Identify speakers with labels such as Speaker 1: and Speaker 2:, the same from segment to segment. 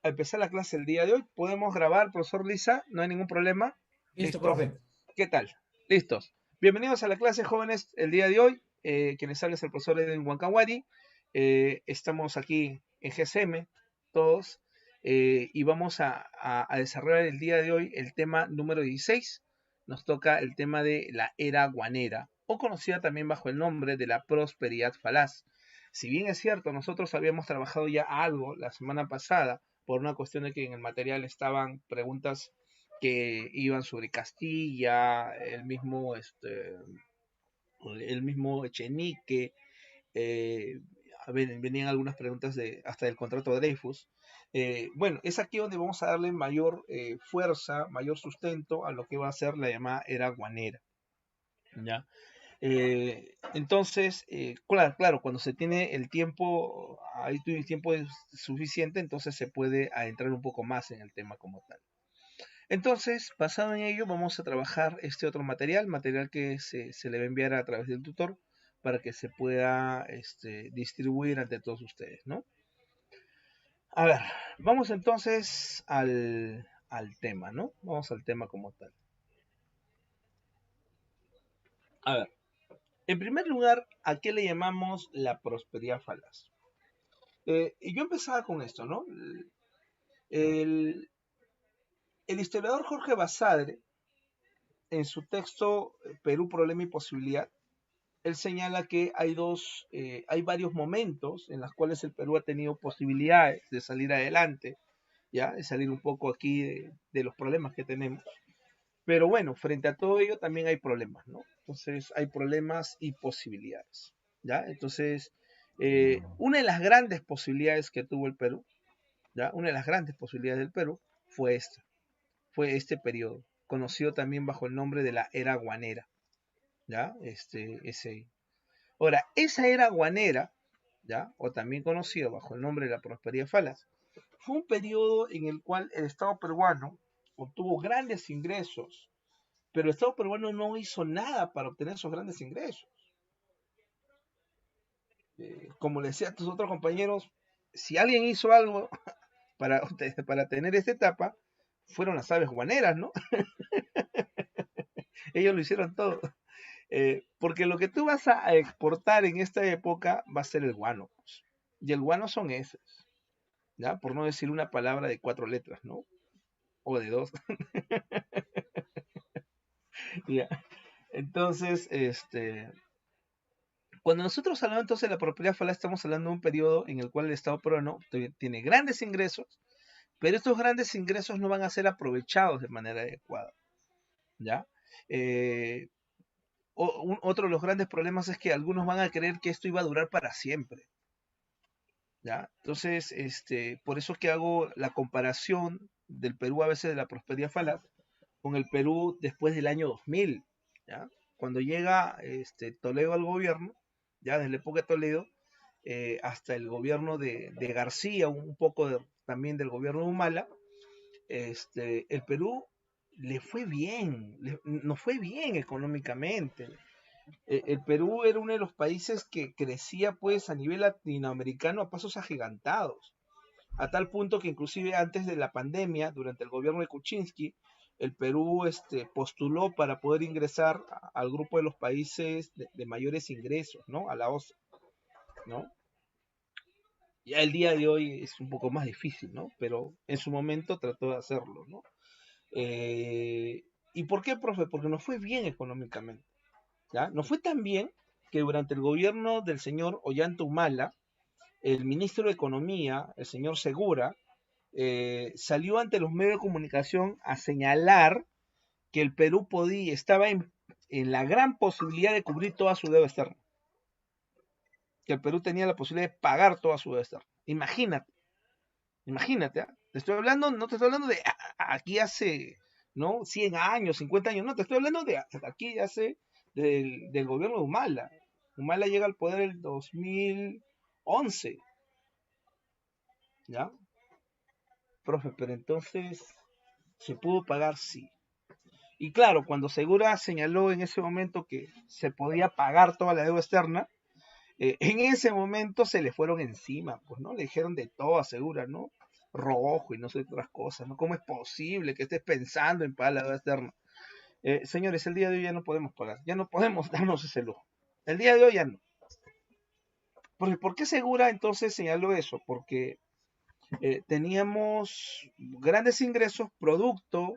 Speaker 1: a empezar la clase el día de hoy. Podemos grabar, profesor Lisa, no hay ningún problema.
Speaker 2: Listo,
Speaker 1: Listo.
Speaker 2: profe.
Speaker 1: ¿Qué tal? Listos. Bienvenidos a la clase, jóvenes, el día de hoy. Quienes habla es el profesor Edwin Huancawari. Estamos aquí en GCM, todos, y vamos a desarrollar el día de hoy el tema número 16. Nos toca el tema de la era guanera, o conocida también bajo el nombre de la prosperidad falaz. Si bien es cierto, nosotros habíamos trabajado ya algo la semana pasada, por una cuestión de que en el material estaban preguntas que iban sobre Castilla, el mismo Echenique, eh, venían algunas preguntas hasta del contrato de Dreyfus. Bueno, es aquí donde vamos a darle mayor fuerza, mayor sustento a lo que va a ser la llamada era guanera. ¿Ya? Entonces, claro, cuando se tiene el tiempo, ahí el tiempo es suficiente, entonces se puede adentrar un poco más en el tema como tal. Entonces, basado en ello, vamos a trabajar este otro material que se le va a enviar a través del tutor para que se pueda distribuir ante todos ustedes, ¿no? A ver, vamos entonces al tema, ¿no? Vamos al tema como tal. A ver, en primer lugar, ¿a qué le llamamos la prosperidad falaz? Y yo empezaba con esto, ¿no? El, el historiador Jorge Basadre, en su texto Perú, Problema y Posibilidad, él señala que hay varios momentos en los cuales el Perú ha tenido posibilidades de salir adelante, ya, de salir un poco aquí de los problemas que tenemos. Pero bueno, frente a todo ello también hay problemas, ¿no? Entonces hay problemas y posibilidades, ¿ya? Entonces, una de las grandes posibilidades que tuvo el Perú, ¿ya? Una de las grandes posibilidades del Perú fue este periodo, conocido también bajo el nombre de la era guanera, ¿ya? Ese. Ahora, esa era guanera, ¿ya? O también conocido bajo el nombre de la prosperidad falaz, fue un periodo en el cual el Estado peruano obtuvo grandes ingresos, pero el Estado peruano no hizo nada para obtener esos grandes ingresos. Como le decía a tus otros compañeros, si alguien hizo algo para, para tener esta etapa, fueron las aves guaneras, ¿no? Ellos lo hicieron todo. Porque lo que tú vas a exportar en esta época va a ser el guano, pues. Y el guano son esos, ¿ya? Por no decir una palabra de 4 letras, ¿no? O de 2. ¿Ya? Entonces, cuando nosotros hablamos entonces de la propiedad falaz, estamos hablando de un periodo en el cual el Estado peruano tiene grandes ingresos, pero estos grandes ingresos no van a ser aprovechados de manera adecuada, ¿ya? Eh, Otro de los grandes problemas es que algunos van a creer que esto iba a durar para siempre, ¿ya? Entonces, por eso es que hago la comparación del Perú a veces de la prosperidad falaz con el Perú después del año 2000, ¿ya? Cuando llega Toledo al gobierno, ya desde la época de Toledo, hasta el gobierno de García, un poco también del gobierno de Humala, el Perú le fue bien, nos fue bien económicamente. El Perú era uno de los países que crecía pues a nivel latinoamericano a pasos agigantados, a tal punto que inclusive antes de la pandemia, durante el gobierno de Kuczynski, el Perú postuló para poder ingresar al grupo de los países de mayores ingresos, ¿no? A la OCDE, ¿no? Ya el día de hoy es un poco más difícil, ¿no? Pero en su momento trató de hacerlo, ¿no? ¿Y por qué, profe? Porque nos fue bien económicamente, ¿ya? Nos fue tan bien que durante el gobierno del señor Ollanta Humala, el ministro de Economía, el señor Segura, salió ante los medios de comunicación a señalar que el Perú estaba en la gran posibilidad de cubrir toda su deuda externa, que el Perú tenía la posibilidad de pagar toda su deuda externa. Imagínate, imagínate, ¿eh? Te estoy hablando, no te estoy hablando de aquí hace, ¿no? 100 años, 50 años, no, te estoy hablando de aquí hace del gobierno de Humala. Humala llega al poder en el 2011, ¿ya? Profe, pero entonces, ¿se pudo pagar? Sí. Y claro, cuando Segura señaló en ese momento que se podía pagar toda la deuda externa, en ese momento se le fueron encima, pues, ¿no? Le dijeron de todo a Segura, ¿no? rojo y no sé otras cosas, ¿no? ¿Cómo es posible que estés pensando en pagar la deuda externa? Señores, el día de hoy ya no podemos pagar, ya no podemos darnos ese lujo. El día de hoy ya no. ¿Por qué Segura entonces señaló eso? Porque teníamos grandes ingresos producto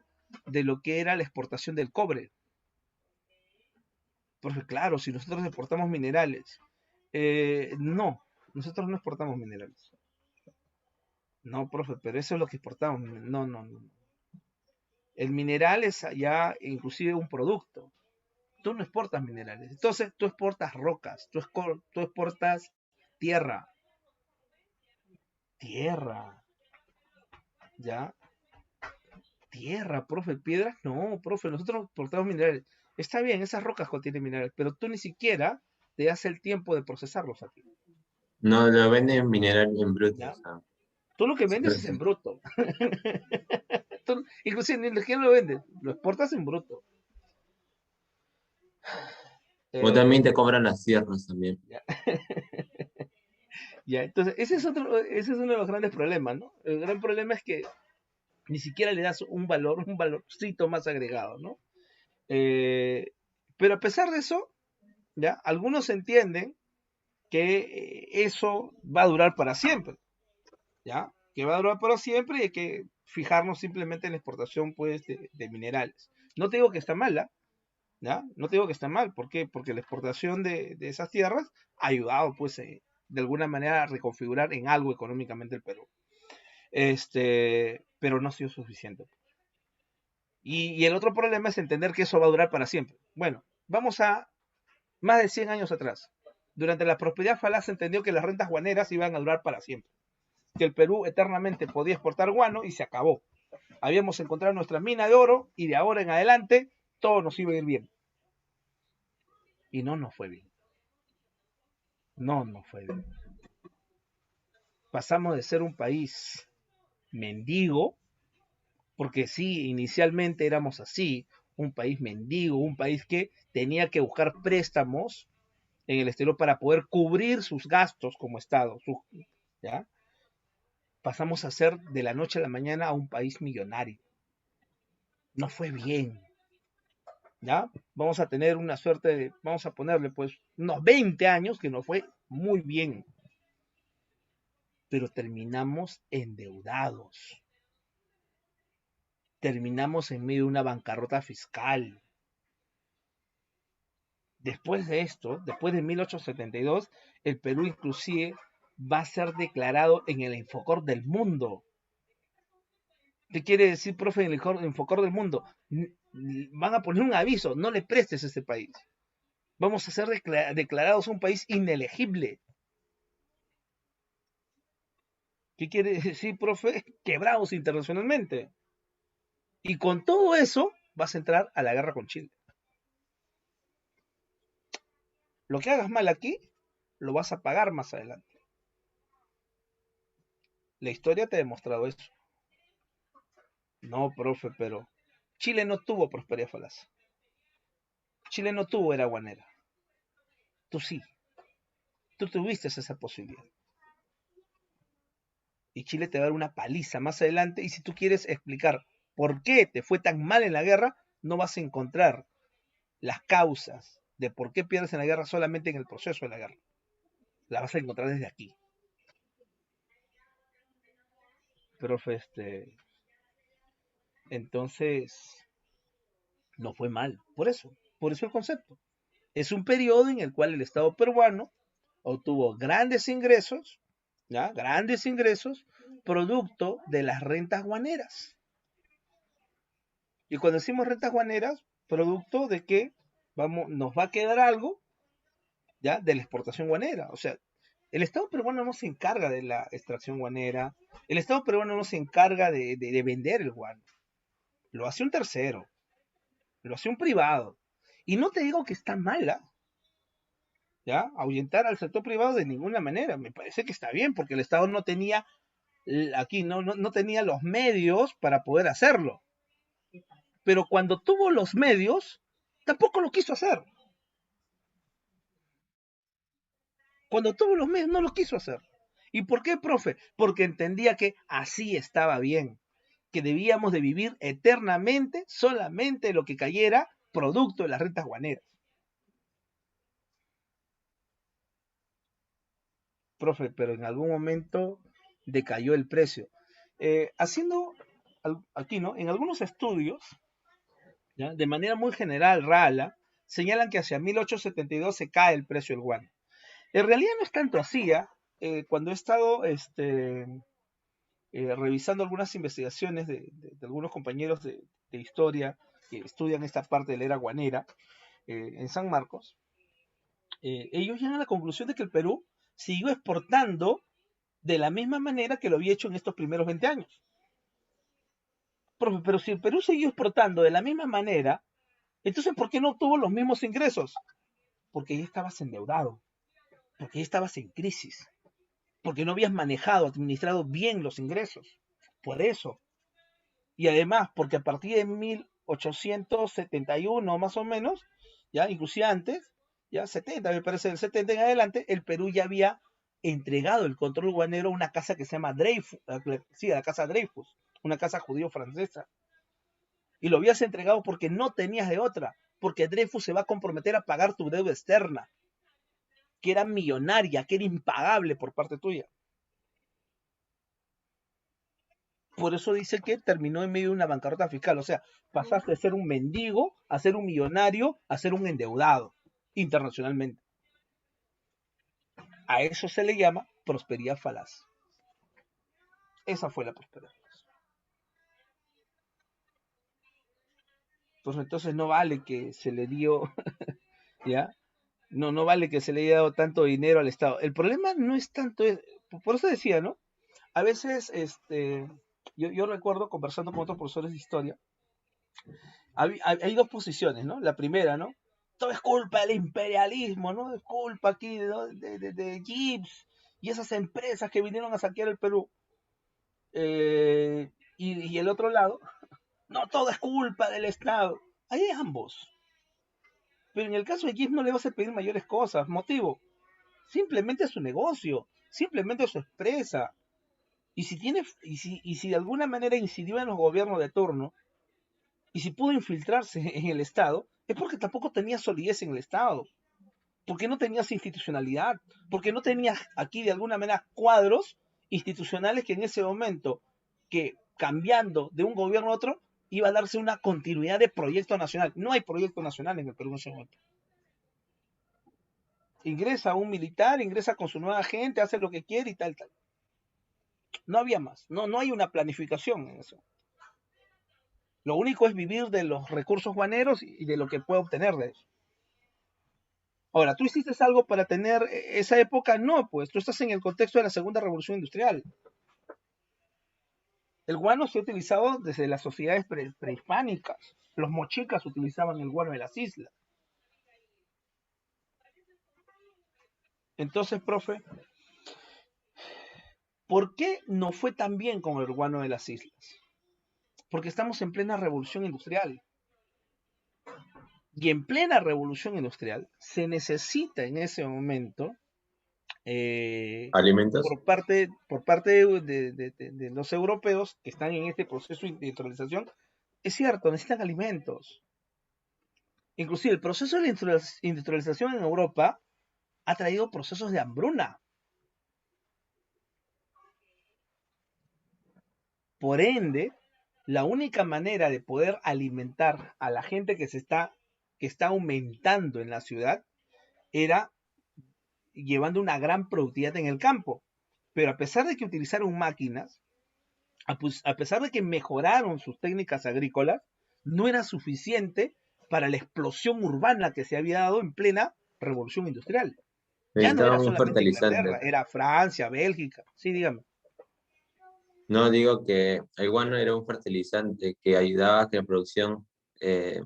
Speaker 1: de lo que era la exportación del cobre. Porque claro, si nosotros exportamos minerales, no, nosotros no exportamos minerales. No, profe, pero eso es lo que exportamos. No, no, no. El mineral es ya inclusive un producto. Tú no exportas minerales. Entonces tú exportas rocas, tú exportas tierra. Tierra, ¿ya? Tierra, profe, piedras, no, profe, nosotros exportamos minerales. Está bien, esas rocas contienen minerales, pero tú ni siquiera te das el tiempo de procesarlos aquí,
Speaker 2: No lo venden mineral en bruto, o
Speaker 1: ¿ya?
Speaker 2: sea,
Speaker 1: Tú lo que
Speaker 2: sí,
Speaker 1: vendes es en bruto. Tú, inclusive ni siquiera lo vendes, lo exportas en bruto.
Speaker 2: o también
Speaker 1: Eh,
Speaker 2: te cobran las tierras también.
Speaker 1: ya, ya, entonces, ese es uno de los grandes problemas, ¿no? El gran problema es que ni siquiera le das un valorcito más agregado, ¿no? Eh, pero a pesar de eso, ¿ya? Algunos entienden que eso va a durar para siempre, ¿ya? Que va a durar para siempre y hay que fijarnos simplemente en la exportación, pues, de minerales. No te digo que está mala, ¿ya? No te digo que está mal, ¿por qué? Porque la exportación de esas tierras ha ayudado, pues, de alguna manera a reconfigurar en algo económicamente el Perú. Pero no ha sido suficiente. Y el otro problema es entender que eso va a durar para siempre. Bueno, vamos a más de 100 años atrás. Durante la prosperidad falaz se entendió que las rentas guaneras iban a durar para siempre. Que el Perú eternamente podía exportar guano y se acabó. Habíamos encontrado nuestra mina de oro y de ahora en adelante todo nos iba a ir bien. Y no nos fue bien. No nos fue bien. Pasamos de ser un país mendigo, porque sí, inicialmente éramos así, un país mendigo, un país que tenía que buscar préstamos en el exterior para poder cubrir sus gastos como Estado, ¿ya? Pasamos a ser de la noche a la mañana a un país millonario. No fue bien, ¿ya? Vamos a tener una suerte de, vamos a ponerle pues unos 20 años que nos fue muy bien, pero terminamos endeudados, terminamos en medio de una bancarrota fiscal. Después de esto, después de 1872, el Perú inclusive va a ser declarado en el Infocor del mundo. ¿Qué quiere decir, profe, en el Infocor del mundo? Van a poner un aviso, no le prestes a este país. Vamos a ser declarados un país inelegible. ¿Qué quiere decir, profe? Quebrados internacionalmente. Y con todo eso vas a entrar a la guerra con Chile. Lo que hagas mal aquí, lo vas a pagar más adelante. La historia te ha demostrado eso. No, profe, pero Chile no tuvo prosperidad falaz. Chile no tuvo era guanera. Tú sí. Tú tuviste esa posibilidad. Y Chile te va a dar una paliza más adelante. Y si tú quieres explicar por qué te fue tan mal en la guerra, no vas a encontrar las causas de por qué pierdes en la guerra solamente en el proceso de la guerra. La vas a encontrar desde aquí. Profe, entonces no fue mal. Por eso el concepto. Es un periodo en el cual el Estado peruano obtuvo grandes ingresos, ¿ya? Grandes ingresos, producto de las rentas guaneras. Y cuando decimos rentas guaneras, producto de que nos va a quedar algo, ¿ya? De la exportación guanera. O sea, el Estado peruano no se encarga de la extracción guanera, el Estado peruano no se encarga de vender el guano. Lo hace un tercero, lo hace un privado. Y no te digo que está mala, ¿ya? Ahuyentar al sector privado de ninguna manera. Me parece que está bien, porque el Estado no tenía, aquí no tenía los medios para poder hacerlo. Pero cuando tuvo los medios, tampoco lo quiso hacer. Cuando tuvo los medios, no lo quiso hacer. ¿Y por qué, profe? Porque entendía que así estaba bien, que debíamos de vivir eternamente solamente lo que cayera producto de las rentas guaneras. Profe, pero en algún momento decayó el precio. Haciendo aquí, ¿no? En algunos estudios, ¿ya? De manera muy general, rala, señalan que hacia 1872 se cae el precio del guano. En realidad no es tanto así, ¿ya? Cuando he estado revisando algunas investigaciones de algunos compañeros de historia que estudian esta parte de la era guanera en San Marcos, ellos llegan a la conclusión de que el Perú siguió exportando de la misma manera que lo había hecho en estos primeros 20 años. Profe, pero si el Perú siguió exportando de la misma manera, entonces ¿por qué no obtuvo los mismos ingresos? Porque ya estabas endeudado, porque ya estabas en crisis, porque no habías manejado, administrado bien los ingresos. Por eso. Y además, porque a partir de 1871 más o menos, ya inclusive antes, ya 70 me parece, del 70 en adelante, el Perú ya había entregado el control guanero a una casa que se llama Dreyfus, sí, la casa Dreyfus, una casa judío-francesa. Y lo habías entregado porque no tenías de otra, porque Dreyfus se va a comprometer a pagar tu deuda externa, que era millonaria, que era impagable por parte tuya. Por eso dice que terminó en medio de una bancarrota fiscal. O sea, pasaste de ser un mendigo a ser un millonario, a ser un endeudado internacionalmente. A eso se le llama prosperidad falaz. Esa fue la prosperidad falaz. Pues entonces no vale que se le dio, ¿ya? No vale que se le haya dado tanto dinero al Estado. El problema no es tanto, por eso decía, ¿no? A veces, yo recuerdo conversando con otros profesores de historia, hay dos posiciones, ¿no? La primera, ¿no? Todo es culpa del imperialismo, ¿no? Es culpa aquí, ¿no? de Gibbs y esas empresas que vinieron a saquear el Perú. Y el otro lado, no, todo es culpa del Estado. Hay ambos. Pero en el caso de Gibbs no le vas a pedir mayores cosas. Motivo, simplemente es su negocio, simplemente su empresa. Y si de alguna manera incidió en los gobiernos de turno, y si pudo infiltrarse en el Estado, es porque tampoco tenía solidez en el Estado, porque no tenías institucionalidad, porque no tenías aquí de alguna manera cuadros institucionales que en ese momento, que cambiando de un gobierno a otro, iba a darse una continuidad de proyecto nacional. No hay proyecto nacional en el Perú en ese momento. Ingresa un militar, ingresa con su nueva gente, hace lo que quiere y tal. No había más, no hay una planificación en eso. Lo único es vivir de los recursos guaneros y de lo que puede obtener de eso. Ahora, ¿tú hiciste algo para tener esa época? No, pues tú estás en el contexto de la segunda revolución industrial. El guano se ha utilizado desde las sociedades prehispánicas. Los mochicas utilizaban el guano de las islas. Entonces, profe, ¿por qué no fue tan bien con el guano de las islas? Porque estamos en plena revolución industrial. Y en plena revolución industrial se necesita en ese momento
Speaker 2: ¿Alimentos?
Speaker 1: por parte de los europeos que están en este proceso de industrialización, es cierto, necesitan alimentos. Inclusive el proceso de la industrialización en Europa ha traído procesos de hambruna. Por ende, la única manera de poder alimentar a la gente que está aumentando en la ciudad era llevando una gran productividad en el campo. Pero a pesar de que utilizaron máquinas, a pesar de que mejoraron sus técnicas agrícolas, no era suficiente para la explosión urbana que se había dado en plena revolución industrial. Ya no era
Speaker 2: Necesitaban un
Speaker 1: solamente
Speaker 2: fertilizante.
Speaker 1: Inglaterra, era Francia, Bélgica. Sí, dígame.
Speaker 2: No digo que el guano era un fertilizante que ayudaba a que la producción eh,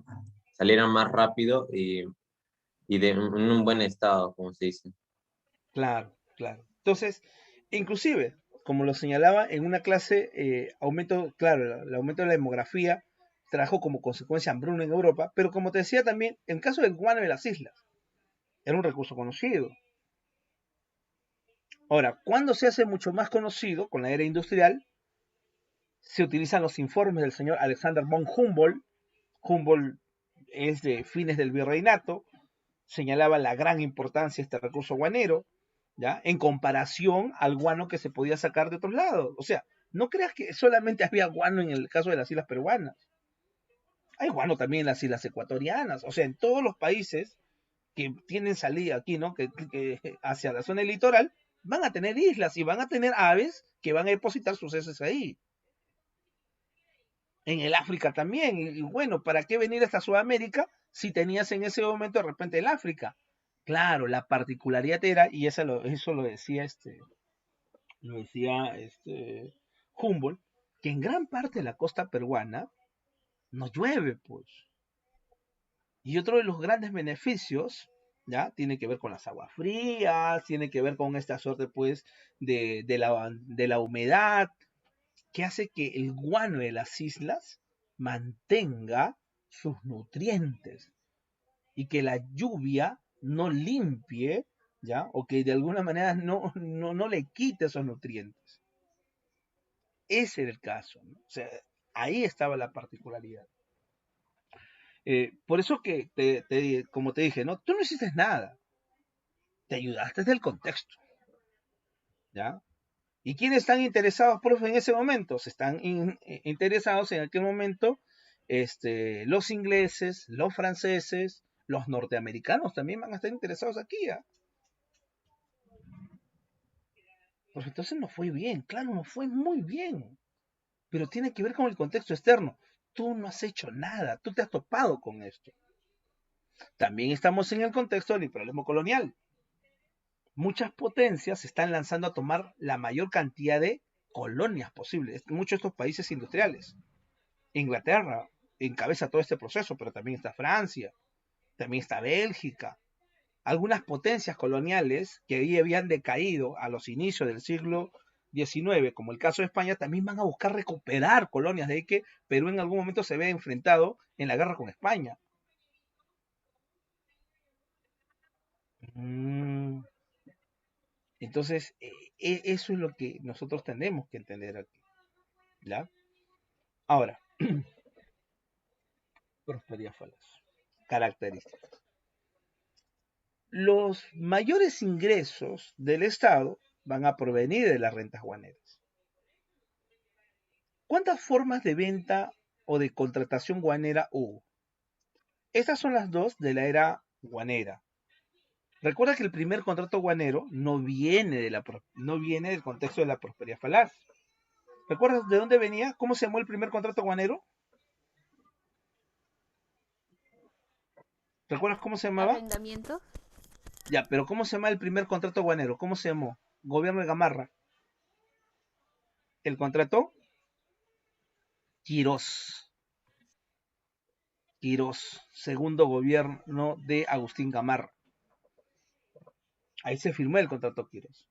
Speaker 2: saliera más rápido y en un buen estado, como se dice.
Speaker 1: Claro, claro. Entonces, inclusive, como lo señalaba en una clase, claro, el aumento de la demografía trajo como consecuencia hambruna en Europa, pero como te decía también, en el caso del guano de las islas, era un recurso conocido. Ahora, cuando se hace mucho más conocido con la era industrial, se utilizan los informes del señor Alexander von Humboldt. Humboldt es de fines del virreinato, señalaba la gran importancia de este recurso guanero, ¿ya? En comparación al guano que se podía sacar de otros lados. O sea, no creas que solamente había guano en el caso de las islas peruanas. Hay guano también en las islas ecuatorianas. O sea, en todos los países que tienen salida aquí, ¿no? Que hacia la zona litoral, van a tener islas y van a tener aves que van a depositar sus heces ahí. En el África también. Y bueno, ¿para qué venir hasta Sudamérica si tenías en ese momento de repente el África? Claro, la particularidad era, y eso lo decía Humboldt, que en gran parte de la costa peruana no llueve, pues. Y otro de los grandes beneficios, ¿ya? Tiene que ver con las aguas frías, tiene que ver con esta suerte, pues, de la humedad, que hace que el guano de las islas mantenga sus nutrientes y que la lluvia no limpie, ¿ya? O que de alguna manera no le quite esos nutrientes. Ese era el caso, ¿no? O sea, ahí estaba la particularidad. Por eso que, como te dije, ¿no? Tú no hiciste nada, te ayudaste del contexto, ¿ya? ¿Y quiénes están interesados, profe, en ese momento? Se están interesados en aquel momento los ingleses, los franceses, los norteamericanos también van a estar interesados aquí, ¿ya? Pues entonces no fue bien, claro, no fue muy bien, pero tiene que ver con el contexto externo. Tú no has hecho nada, tú te has topado con esto. También estamos en el contexto del imperialismo colonial. Muchas potencias se están lanzando a tomar la mayor cantidad de colonias posibles, muchos de estos países industriales. Inglaterra encabeza todo este proceso, pero también está Francia, también está Bélgica. Algunas potencias coloniales que ahí habían decaído a los inicios del siglo XIX, como el caso de España, también van a buscar recuperar colonias, de ahí que Perú en algún momento se ve enfrentado en la guerra con España. Mm, entonces, eso es lo que nosotros tenemos que entender aquí, ¿ya? Ahora, prosperidad falaz. Características. Los mayores ingresos del Estado van a provenir de las rentas guaneras. ¿Cuántas formas de venta o de contratación guanera hubo? Estas son las dos de la era guanera. Recuerda que el primer contrato guanero no viene del contexto de la prosperidad falaz. ¿Recuerdas de dónde venía? ¿Cómo se llamó el primer contrato guanero? ¿Recuerdas cómo se llamaba?
Speaker 3: Arrendamiento.
Speaker 1: Ya, pero ¿cómo se llama el primer contrato guanero? ¿Cómo se llamó? Gobierno de Gamarra. El contrato Quirós. Quirós, segundo gobierno de Agustín Gamarra. Ahí se firmó el contrato Quirós.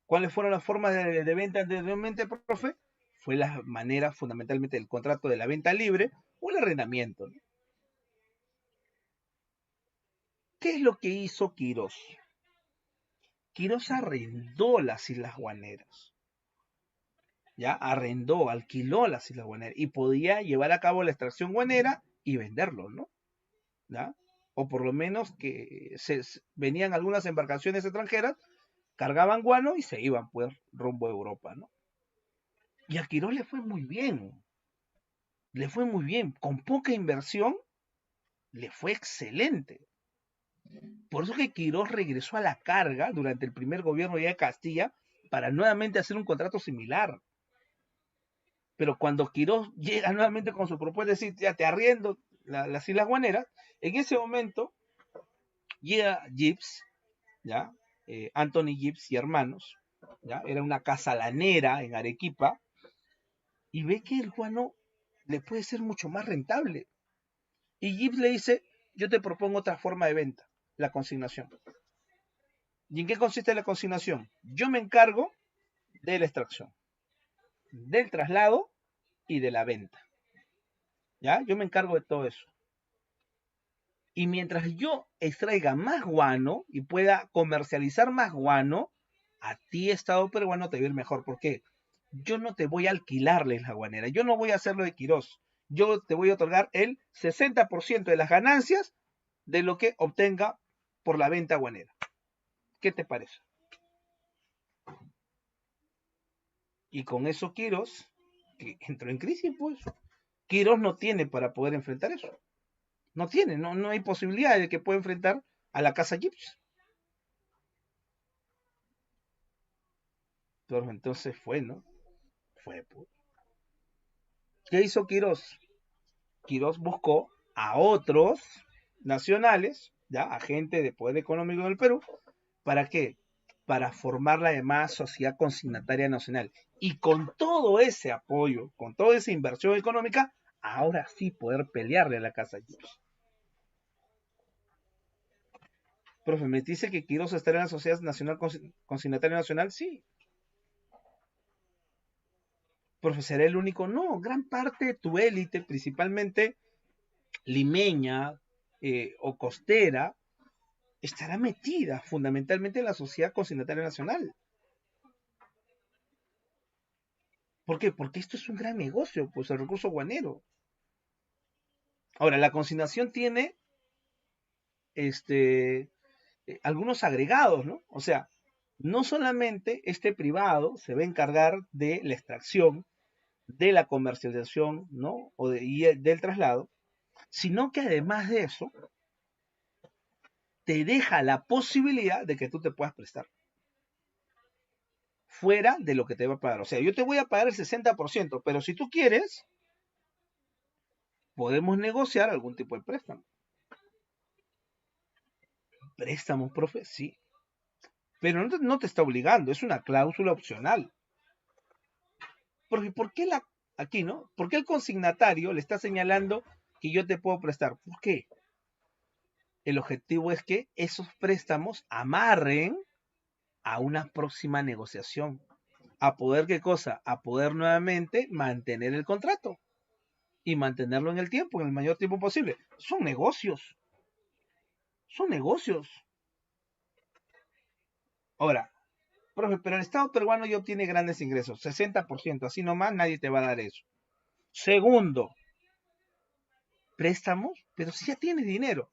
Speaker 1: ¿Cuáles fueron las formas de venta anteriormente, profe? Fue la manera fundamentalmente del contrato de la venta libre o el arrendamiento, ¿no? ¿Qué es lo que hizo Quirós? Quirós arrendó las Islas Guaneras, ya alquiló las Islas Guaneras y podía llevar a cabo la extracción guanera y venderlo, ¿no? ¿Ya? O por lo menos que venían algunas embarcaciones extranjeras, cargaban guano y se iban pues rumbo a Europa, ¿no? Y a Quirós le fue muy bien, con poca inversión, le fue excelente. Por eso que Quirós regresó a la carga durante el primer gobierno de Castilla para nuevamente hacer un contrato similar. Pero cuando Quirós llega nuevamente con su propuesta de decir, ya te arriendo las Islas Guaneras, en ese momento llega Gibbs, ¿ya? Anthony Gibbs y hermanos, ¿ya? Era una casa lanera en Arequipa, y ve que el guano le puede ser mucho más rentable. Y Gibbs le dice, yo te propongo otra forma de venta, la consignación. ¿Y en qué consiste la consignación? Yo me encargo de la extracción, del traslado y de la venta. ¿Ya? Yo me encargo de todo eso. Y mientras yo extraiga más guano y pueda comercializar más guano, a ti, Estado peruano, te va a ir mejor. ¿Por qué? Yo no te voy a alquilarles la guanera. Yo no voy a hacerlo de Quirós. Yo te voy a otorgar el 60% de las ganancias de lo que obtenga por la venta guanera. ¿Qué te parece? Y con eso Quirós, que entró en crisis, pues. Quirós no tiene para poder enfrentar eso. No tiene, no hay posibilidad de que pueda enfrentar a la casa Gibbs. Pero entonces fue, ¿no? Fue, pues. ¿Qué hizo Quirós? Quirós buscó a otros nacionales, ya, a gente de poder económico en el Perú, ¿para qué? Para formar la llamada sociedad consignataria nacional. Y con todo ese apoyo, con toda esa inversión económica, ahora sí poder pelearle a la casa Gibbs. Profe, ¿me dice que Quirós estará en la Sociedad Nacional Consignataria Nacional? Sí. Profe, ¿será el único? No, gran parte de tu élite, principalmente limeña o costera, estará metida fundamentalmente en la Sociedad Consignataria Nacional. ¿Por qué? Porque esto es un gran negocio, pues el recurso guanero. Ahora, la consignación tiene algunos agregados, ¿no? O sea, no solamente este privado se va a encargar de la extracción, de la comercialización, ¿no? Y del traslado, sino que además de eso, te deja la posibilidad de que tú te puedas prestar fuera de lo que te va a pagar. O sea, yo te voy a pagar el 60%, pero si tú quieres, podemos negociar algún tipo de préstamo. Préstamo, profe, sí. Pero no te está obligando, es una cláusula opcional. Porque, ¿por qué aquí, no? ¿Por qué el consignatario le está señalando que yo te puedo prestar? ¿Por qué? El objetivo es que esos préstamos amarren a una próxima negociación. ¿A poder qué cosa? A poder nuevamente mantener el contrato y mantenerlo en el tiempo, en el mayor tiempo posible. Son negocios. Son negocios. Ahora, profe, pero el Estado peruano ya obtiene grandes ingresos, 60%, así nomás nadie te va a dar eso. Segundo, préstamos, pero si ya tienes dinero.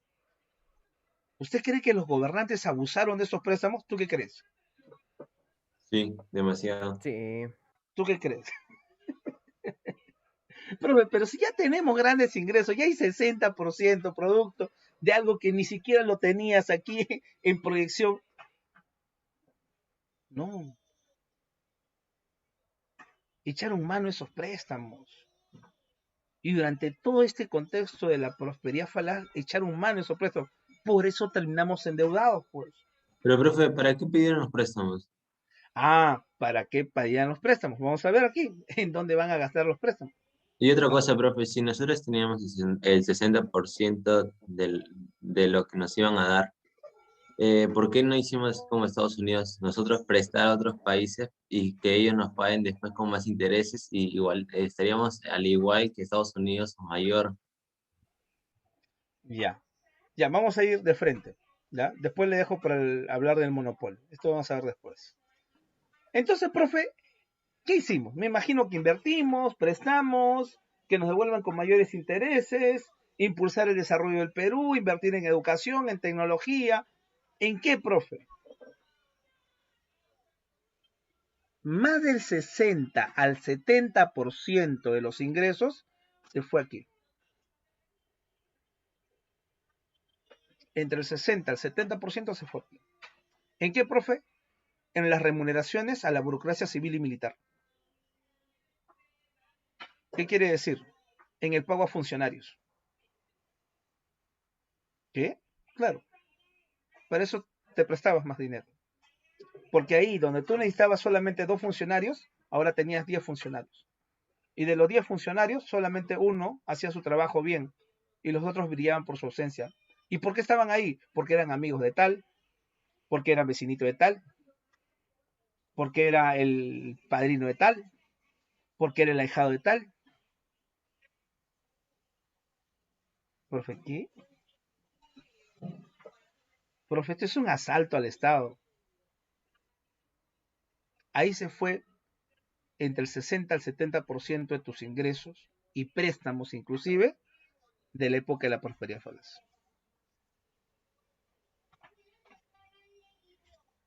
Speaker 1: ¿Usted cree que los gobernantes abusaron de esos préstamos? ¿Tú qué crees?
Speaker 2: Sí, demasiado.
Speaker 3: Sí.
Speaker 1: ¿Tú qué crees? Profe, pero si ya tenemos grandes ingresos, ya hay 60% producto de algo que ni siquiera lo tenías aquí en proyección. No, echaron mano a esos préstamos. Y durante todo este contexto de la prosperidad falaz, echaron mano a esos préstamos. Por eso terminamos endeudados, pues.
Speaker 2: Pero, profe, ¿para qué pidieron los préstamos?
Speaker 1: Ah, ¿para qué pedían los préstamos? Vamos a ver aquí en dónde van a gastar los préstamos.
Speaker 2: Y otra cosa, profe, si nosotros teníamos el 60% de lo que nos iban a dar, ¿por qué no hicimos así como Estados Unidos, nosotros prestar a otros países y que ellos nos paguen después con más intereses y igual estaríamos al igual que Estados Unidos o mayor?
Speaker 1: Ya, ya, vamos a ir de frente. ¿Ya? Después le dejo para hablar del monopolio. Esto vamos a ver después. Entonces, profe, ¿qué hicimos? Me imagino que invertimos, prestamos, que nos devuelvan con mayores intereses, impulsar el desarrollo del Perú, invertir en educación, en tecnología. ¿En qué, profe? Más del 60 al 70% de los ingresos se fue aquí. Entre el 60 al 70% se fue aquí. ¿En qué, profe? En las remuneraciones a la burocracia civil y militar. ¿Qué quiere decir? En el pago a funcionarios. ¿Qué? Claro, para eso te prestabas más dinero. Porque ahí donde tú necesitabas solamente 2 funcionarios, ahora tenías 10 funcionarios. Y de los 10 funcionarios, solamente uno hacía su trabajo bien y los otros brillaban por su ausencia. ¿Y por qué estaban ahí? Porque eran amigos de tal, porque eran vecinito de tal, porque era el padrino de tal, porque era el ahijado de tal. Profe, ¿qué? Profe, esto es un asalto al Estado. Ahí se fue entre el 60 al 70% de tus ingresos y préstamos inclusive de la época de la prosperidad falaz.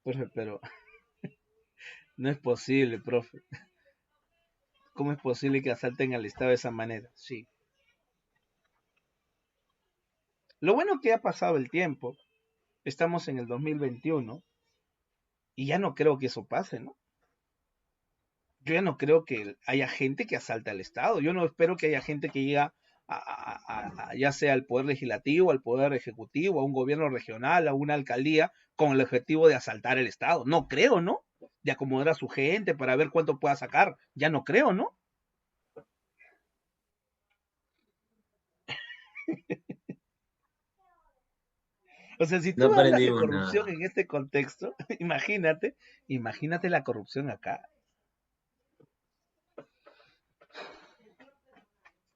Speaker 1: Profe, pero no es posible, profe. ¿Cómo es posible que asalten al Estado de esa manera? Sí. Lo bueno que ha pasado el tiempo, estamos en el 2021 y ya no creo que eso pase, ¿no? Yo ya no creo que haya gente que asalte al Estado. Yo no espero que haya gente que llegue ya sea al poder legislativo, al poder ejecutivo, a un gobierno regional, a una alcaldía, con el objetivo de asaltar el Estado. No creo, ¿no? De acomodar a su gente para ver cuánto pueda sacar. Ya no creo, ¿no? O sea, si
Speaker 2: No
Speaker 1: tú hablas de
Speaker 2: aprendimos
Speaker 1: corrupción
Speaker 2: nada.
Speaker 1: en este contexto, imagínate la corrupción acá.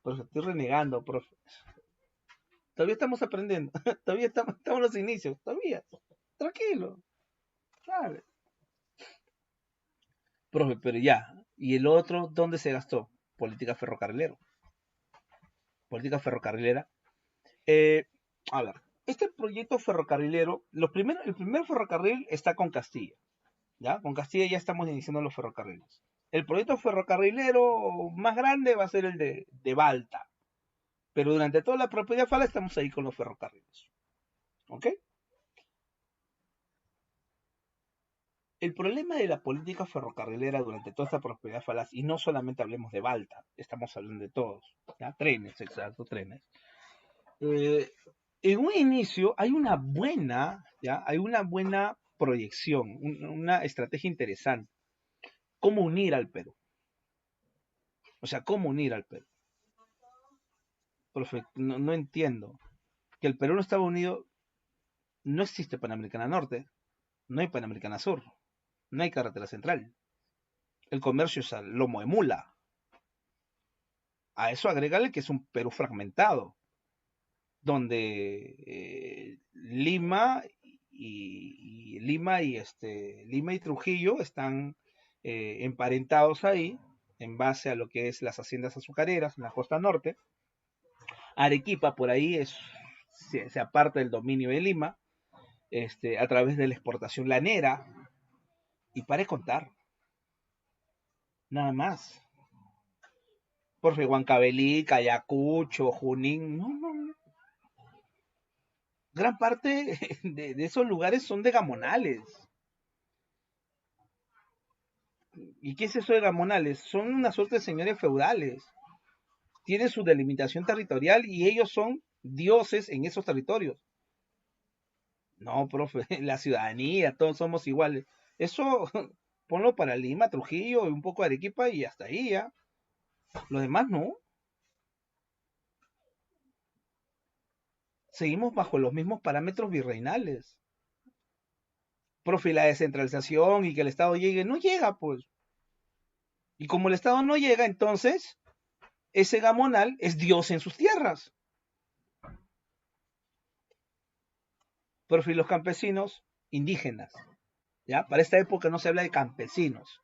Speaker 1: Pues estoy renegando, profe. Todavía estamos aprendiendo. Todavía estamos en los inicios. Todavía. Tranquilo. Vale. Profe, pero ya. ¿Y el otro dónde se gastó? Política ferrocarrilera. Política ferrocarrilera. Eh, a ver, este proyecto ferrocarrilero, el primer ferrocarril está con Castilla. ¿Ya? Con Castilla ya estamos iniciando los ferrocarriles. El proyecto ferrocarrilero más grande va a ser el de Balta. Pero durante toda la propiedad fala estamos ahí con los ferrocarriles. ¿Ok? El problema de la política ferrocarrilera durante toda esta prosperidad falaz, y no solamente hablemos de Balta, estamos hablando de todos, ¿ya? Trenes, exacto, trenes. Eh, en un inicio hay una buena proyección, una estrategia interesante. ¿Cómo unir al Perú? O sea, ¿cómo unir al Perú? Profe, no entiendo. Que el Perú no estaba unido, no existe Panamericana Norte, no hay Panamericana Sur, no hay carretera central. El comercio es al lomo de mula. A eso agrégale que es un Perú fragmentado, donde Lima y Trujillo están emparentados ahí en base a lo que es las haciendas azucareras en la costa norte. Arequipa por ahí se aparta del dominio de Lima, a través de la exportación lanera, y para contar, nada más. Por Huancavelica, Ayacucho, Junín, no. Gran parte de esos lugares son de gamonales. ¿Y qué es eso de gamonales? Son una suerte de señores feudales. Tienen su delimitación territorial y ellos son dioses en esos territorios. No, profe, la ciudadanía, todos somos iguales. Eso ponlo para Lima, Trujillo, y un poco de Arequipa y hasta ahí ya. Los demás no. Seguimos bajo los mismos parámetros virreinales. Profe, la descentralización y que el Estado llegue, no llega, pues. Y como el Estado no llega, entonces ese gamonal es Dios en sus tierras. Profe, y los campesinos indígenas. ¿Ya? Para esta época no se habla de campesinos.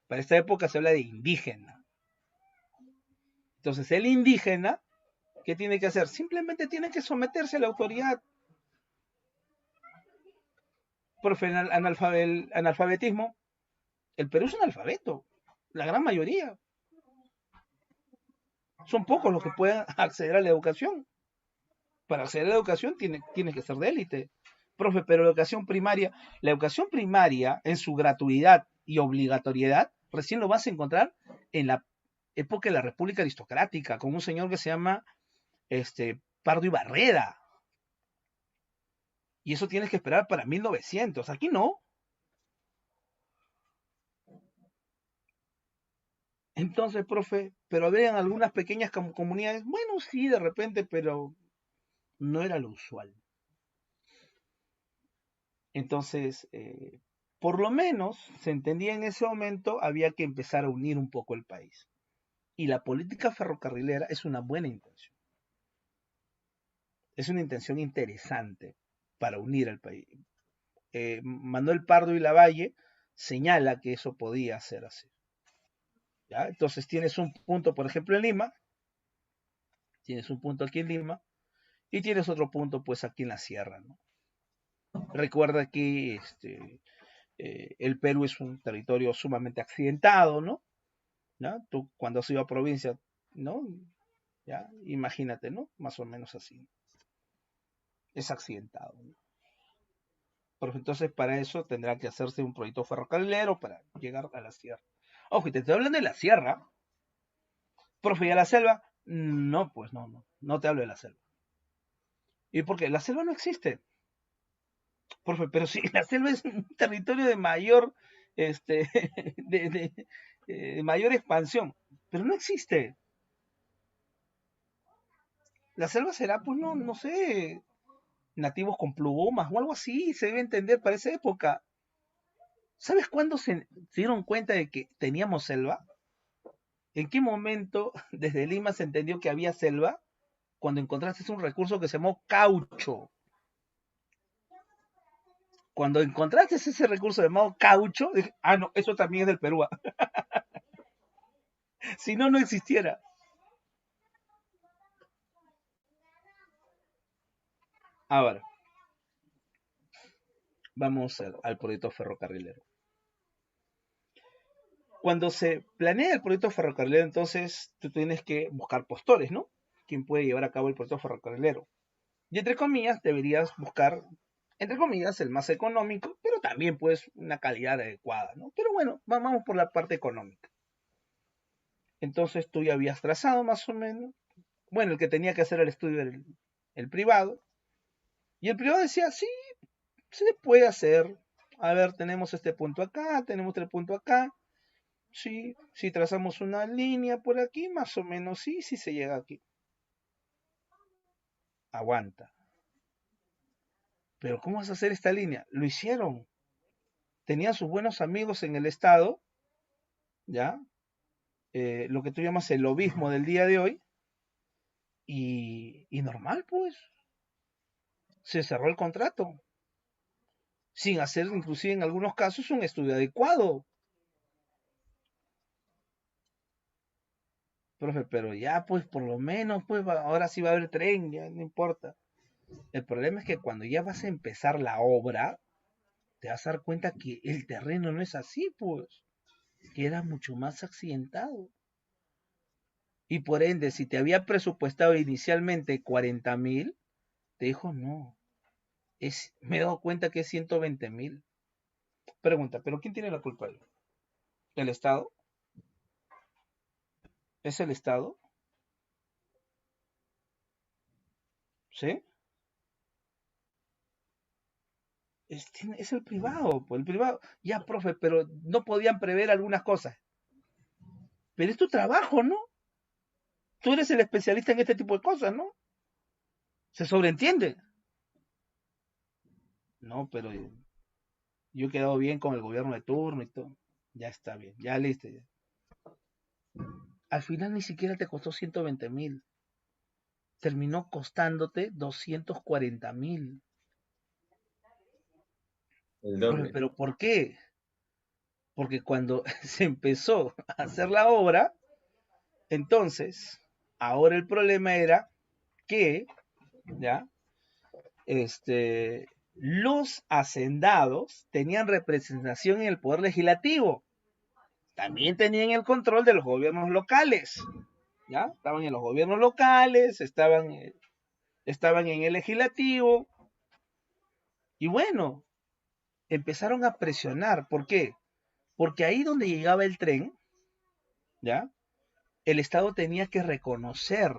Speaker 1: Para esta época se habla de indígena. Entonces, el indígena, ¿qué tiene que hacer? Simplemente tiene que someterse a la autoridad. Profe, el analfabetismo. El Perú es un analfabeto. La gran mayoría. Son pocos los que pueden acceder a la educación. Para acceder a la educación tiene que ser de élite. Profe, pero la educación primaria en su gratuidad y obligatoriedad, recién lo vas a encontrar en la época de la República Aristocrática, con un señor que se llama Pardo y Barreda. Y eso tienes que esperar para 1900. Aquí no. Entonces, profe, pero habrían algunas pequeñas comunidades. Bueno, sí, de repente, pero no era lo usual. Entonces, por lo menos se entendía en ese momento, había que empezar a unir un poco el país. Y la política ferrocarrilera es una buena intención. Es una intención interesante. para unir al país. Manuel Pardo y Lavalle señala que eso podía ser así. ¿Ya? Entonces tienes un punto, por ejemplo, en Lima, tienes un punto aquí en Lima, y tienes otro punto pues aquí en la sierra, ¿no? Recuerda que el Perú es un territorio sumamente accidentado, ¿no? ¿Ya? Tú cuando has ido a provincia, ¿no? ¿Ya? Imagínate, ¿no? Más o menos así. Es accidentado, ¿no? Pero entonces para eso tendrá que hacerse un proyecto ferrocarrilero para llegar a la sierra. Ojo, y te estoy hablando de la sierra. Profe, ¿y a la selva? No, pues no te hablo de la selva. ¿Y por qué? La selva no existe. Profe, pero sí, la selva es un territorio de mayor, este, mayor expansión, pero no existe. La selva será, pues no sé, nativos con plumas o algo así, se debe entender para esa época. ¿Sabes cuándo se dieron cuenta de que teníamos selva? ¿En qué momento desde Lima se entendió que había selva? Cuando encontraste un recurso que se llamó caucho. Cuando encontraste ese recurso llamado caucho, dije, no, eso también es del Perú. Si no, no existiera. Ahora, vamos al proyecto ferrocarrilero. Cuando se planea el proyecto ferrocarrilero, entonces tú tienes que buscar postores, ¿no? ¿Quién puede llevar a cabo el proyecto ferrocarrilero? Y entre comillas, deberías buscar, entre comillas, el más económico, pero también pues una calidad adecuada, ¿no? Pero bueno, vamos por la parte económica. Entonces tú ya habías trazado más o menos, bueno, el que tenía que hacer el estudio era el privado, y el privado decía, sí, se puede hacer. A ver, tenemos este punto acá, tenemos este punto acá. Sí, si trazamos una línea por aquí, más o menos sí se llega aquí. Aguanta. Pero ¿cómo vas a hacer esta línea? Lo hicieron. Tenían sus buenos amigos en el Estado, ¿ya? Lo que tú llamas el lobismo del día de hoy, y normal, pues. Se cerró el contrato, sin hacer, inclusive en algunos casos, un estudio adecuado. Profe, pero ya, pues, por lo menos, pues, ahora sí va a haber tren, ya no importa. El problema es que cuando ya vas a empezar la obra, te vas a dar cuenta que el terreno no es así, pues, queda mucho más accidentado. Y por ende, si te había presupuestado inicialmente 40.000, te dijo no. Me he dado cuenta que es 120.000. Pregunta, ¿pero quién tiene la culpa ahí? ¿El Estado? ¿Es el Estado? ¿Sí? Es el privado, pues el privado. Ya, profe, pero no podían prever algunas cosas. Pero es tu trabajo, ¿no? Tú eres el especialista en este tipo de cosas, ¿no? Se sobreentiende. No, pero yo he quedado bien con el gobierno de turno y todo. Ya está bien, ya listo. Ya. Al final ni siquiera te costó 120.000. Terminó costándote 240.000.
Speaker 2: El doble.
Speaker 1: Pero ¿por qué? Porque cuando se empezó a hacer la obra, entonces, ahora el problema era que, ¿ya? Los hacendados tenían representación en el poder legislativo. También tenían el control de los gobiernos locales. ¿Ya? Estaban en los gobiernos locales, estaban en el legislativo. Y bueno, empezaron a presionar. ¿Por qué? Porque ahí donde llegaba el tren, ¿ya? El Estado tenía que reconocer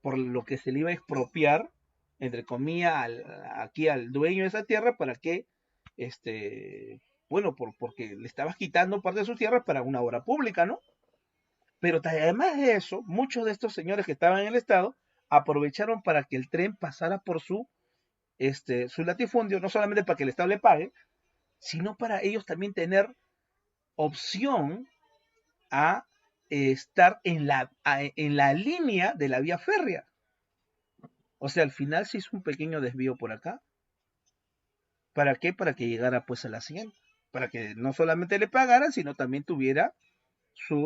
Speaker 1: por lo que se le iba a expropiar, entre comillas, aquí al dueño de esa tierra para que, bueno, porque le estabas quitando parte de sus tierras para una obra pública, ¿no? Pero además de eso, muchos de estos señores que estaban en el Estado aprovecharon para que el tren pasara por su latifundio, no solamente para que el Estado le pague, sino para ellos también tener opción a estar en la línea de la vía férrea. O sea, al final se hizo un pequeño desvío por acá ¿Para qué? Para que llegara pues a la siguiente. Para que no solamente le pagaran, sino también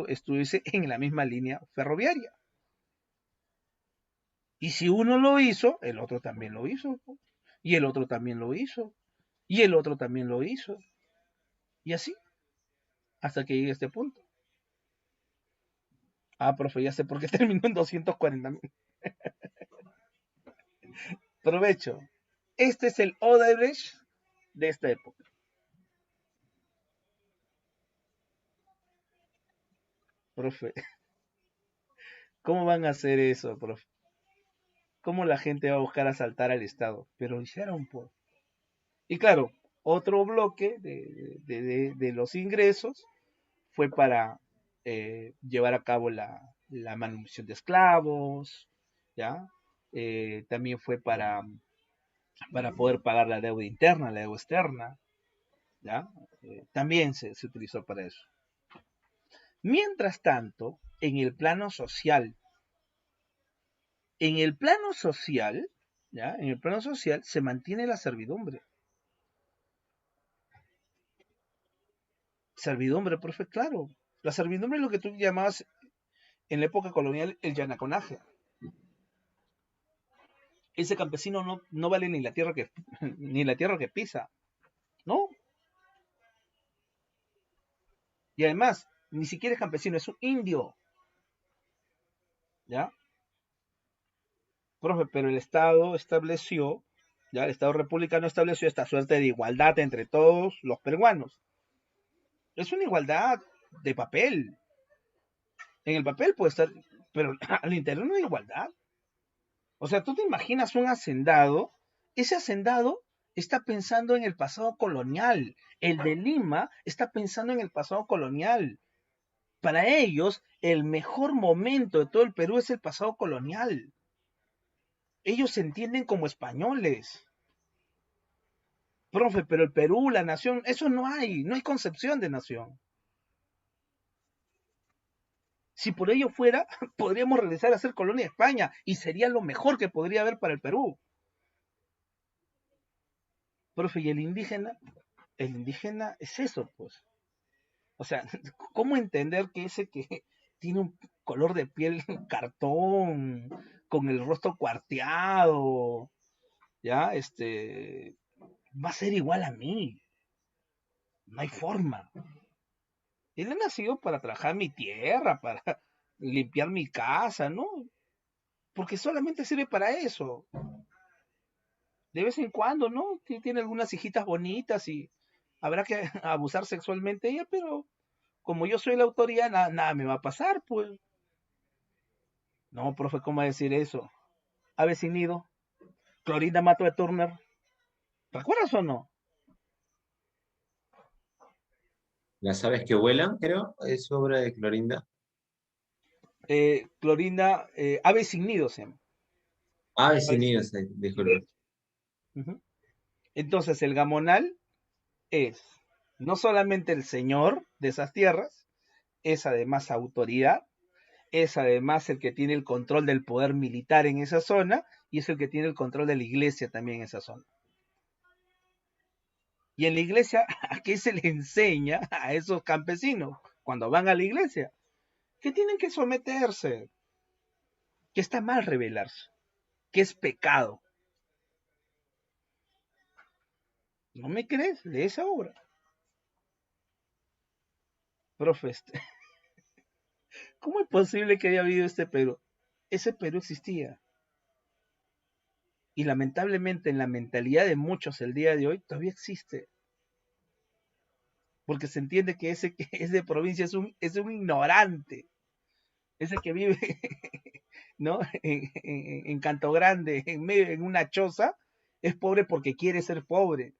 Speaker 1: estuviese en la misma línea ferroviaria. Y si uno lo hizo, el otro también lo hizo. Y el otro también lo hizo. Y el otro también lo hizo. Y así, hasta que llegue a este punto. Ah, profe, ya sé por qué terminó en 240.000. Provecho. Este es el Odebrecht de esta época. Profe, ¿cómo van a hacer eso, profe? ¿Cómo la gente va a buscar asaltar al Estado? Pero hicieron, pues. Y claro, otro bloque de los ingresos fue para llevar a cabo la manutención de esclavos, ¿ya? También fue para poder pagar la deuda interna, la deuda externa, ¿ya? También se utilizó para eso. Mientras tanto, en el plano social, ¿ya? En el plano social se mantiene la servidumbre. Servidumbre, profe, claro. La servidumbre es lo que tú llamabas en la época colonial el yanaconaje. Ese campesino no vale ni la tierra que ni la tierra que pisa, ¿no? Y además, ni siquiera es campesino, es un indio, ¿ya? Profe, pero el Estado estableció, ya el Estado republicano estableció esta suerte de igualdad entre todos los peruanos. Es una igualdad de papel. En el papel puede estar, pero al interior no hay igualdad. O sea, tú te imaginas un hacendado, ese hacendado está pensando en el pasado colonial, el de Lima está pensando en el pasado colonial. Para ellos, el mejor momento de todo el Perú es el pasado colonial. Ellos se entienden como españoles. Profe, pero el Perú, la nación, eso no hay concepción de nación. Si por ello fuera, podríamos regresar a ser colonia de España y sería lo mejor que podría haber para el Perú. Profe, y el indígena es eso, pues. O sea, ¿cómo entender que ese que tiene un color de piel cartón, con el rostro cuarteado, ya, va a ser igual a mí? No hay forma. Él ha nacido para trabajar mi tierra, para limpiar mi casa, ¿no? Porque solamente sirve para eso. De vez en cuando, ¿no? Tiene algunas hijitas bonitas y habrá que abusar sexualmente de ella, pero como yo soy la autoridad, nada me va a pasar, pues. No, profe, ¿cómo decir eso? Ave sin nido, Clorinda Mato de Turner. ¿Recuerdas o no?
Speaker 2: Las aves que vuelan, creo, es obra de Clorinda.
Speaker 1: Clorinda, Ave sin nido se llama.
Speaker 2: Aves
Speaker 1: Ave
Speaker 2: sin
Speaker 1: sin
Speaker 2: nidos, disculpe.
Speaker 1: nido. Ujú. Entonces, el gamonal es no solamente el señor de esas tierras, es además autoridad, es además el que tiene el control del poder militar en esa zona y es el que tiene el control de la iglesia también en esa zona. Y en la iglesia, ¿a qué se le enseña a esos campesinos cuando van a la iglesia? Que tienen que someterse, que está mal rebelarse, que es pecado. ¿No me crees? Lee esa obra. Profe, ¿cómo es posible que haya habido este Perú? Ese Perú existía. Y lamentablemente en la mentalidad de muchos el día de hoy todavía existe. Porque se entiende que ese que es de provincia es un ignorante. Ese que vive ¿no? En Canto Grande, en una choza, es pobre porque quiere ser pobre,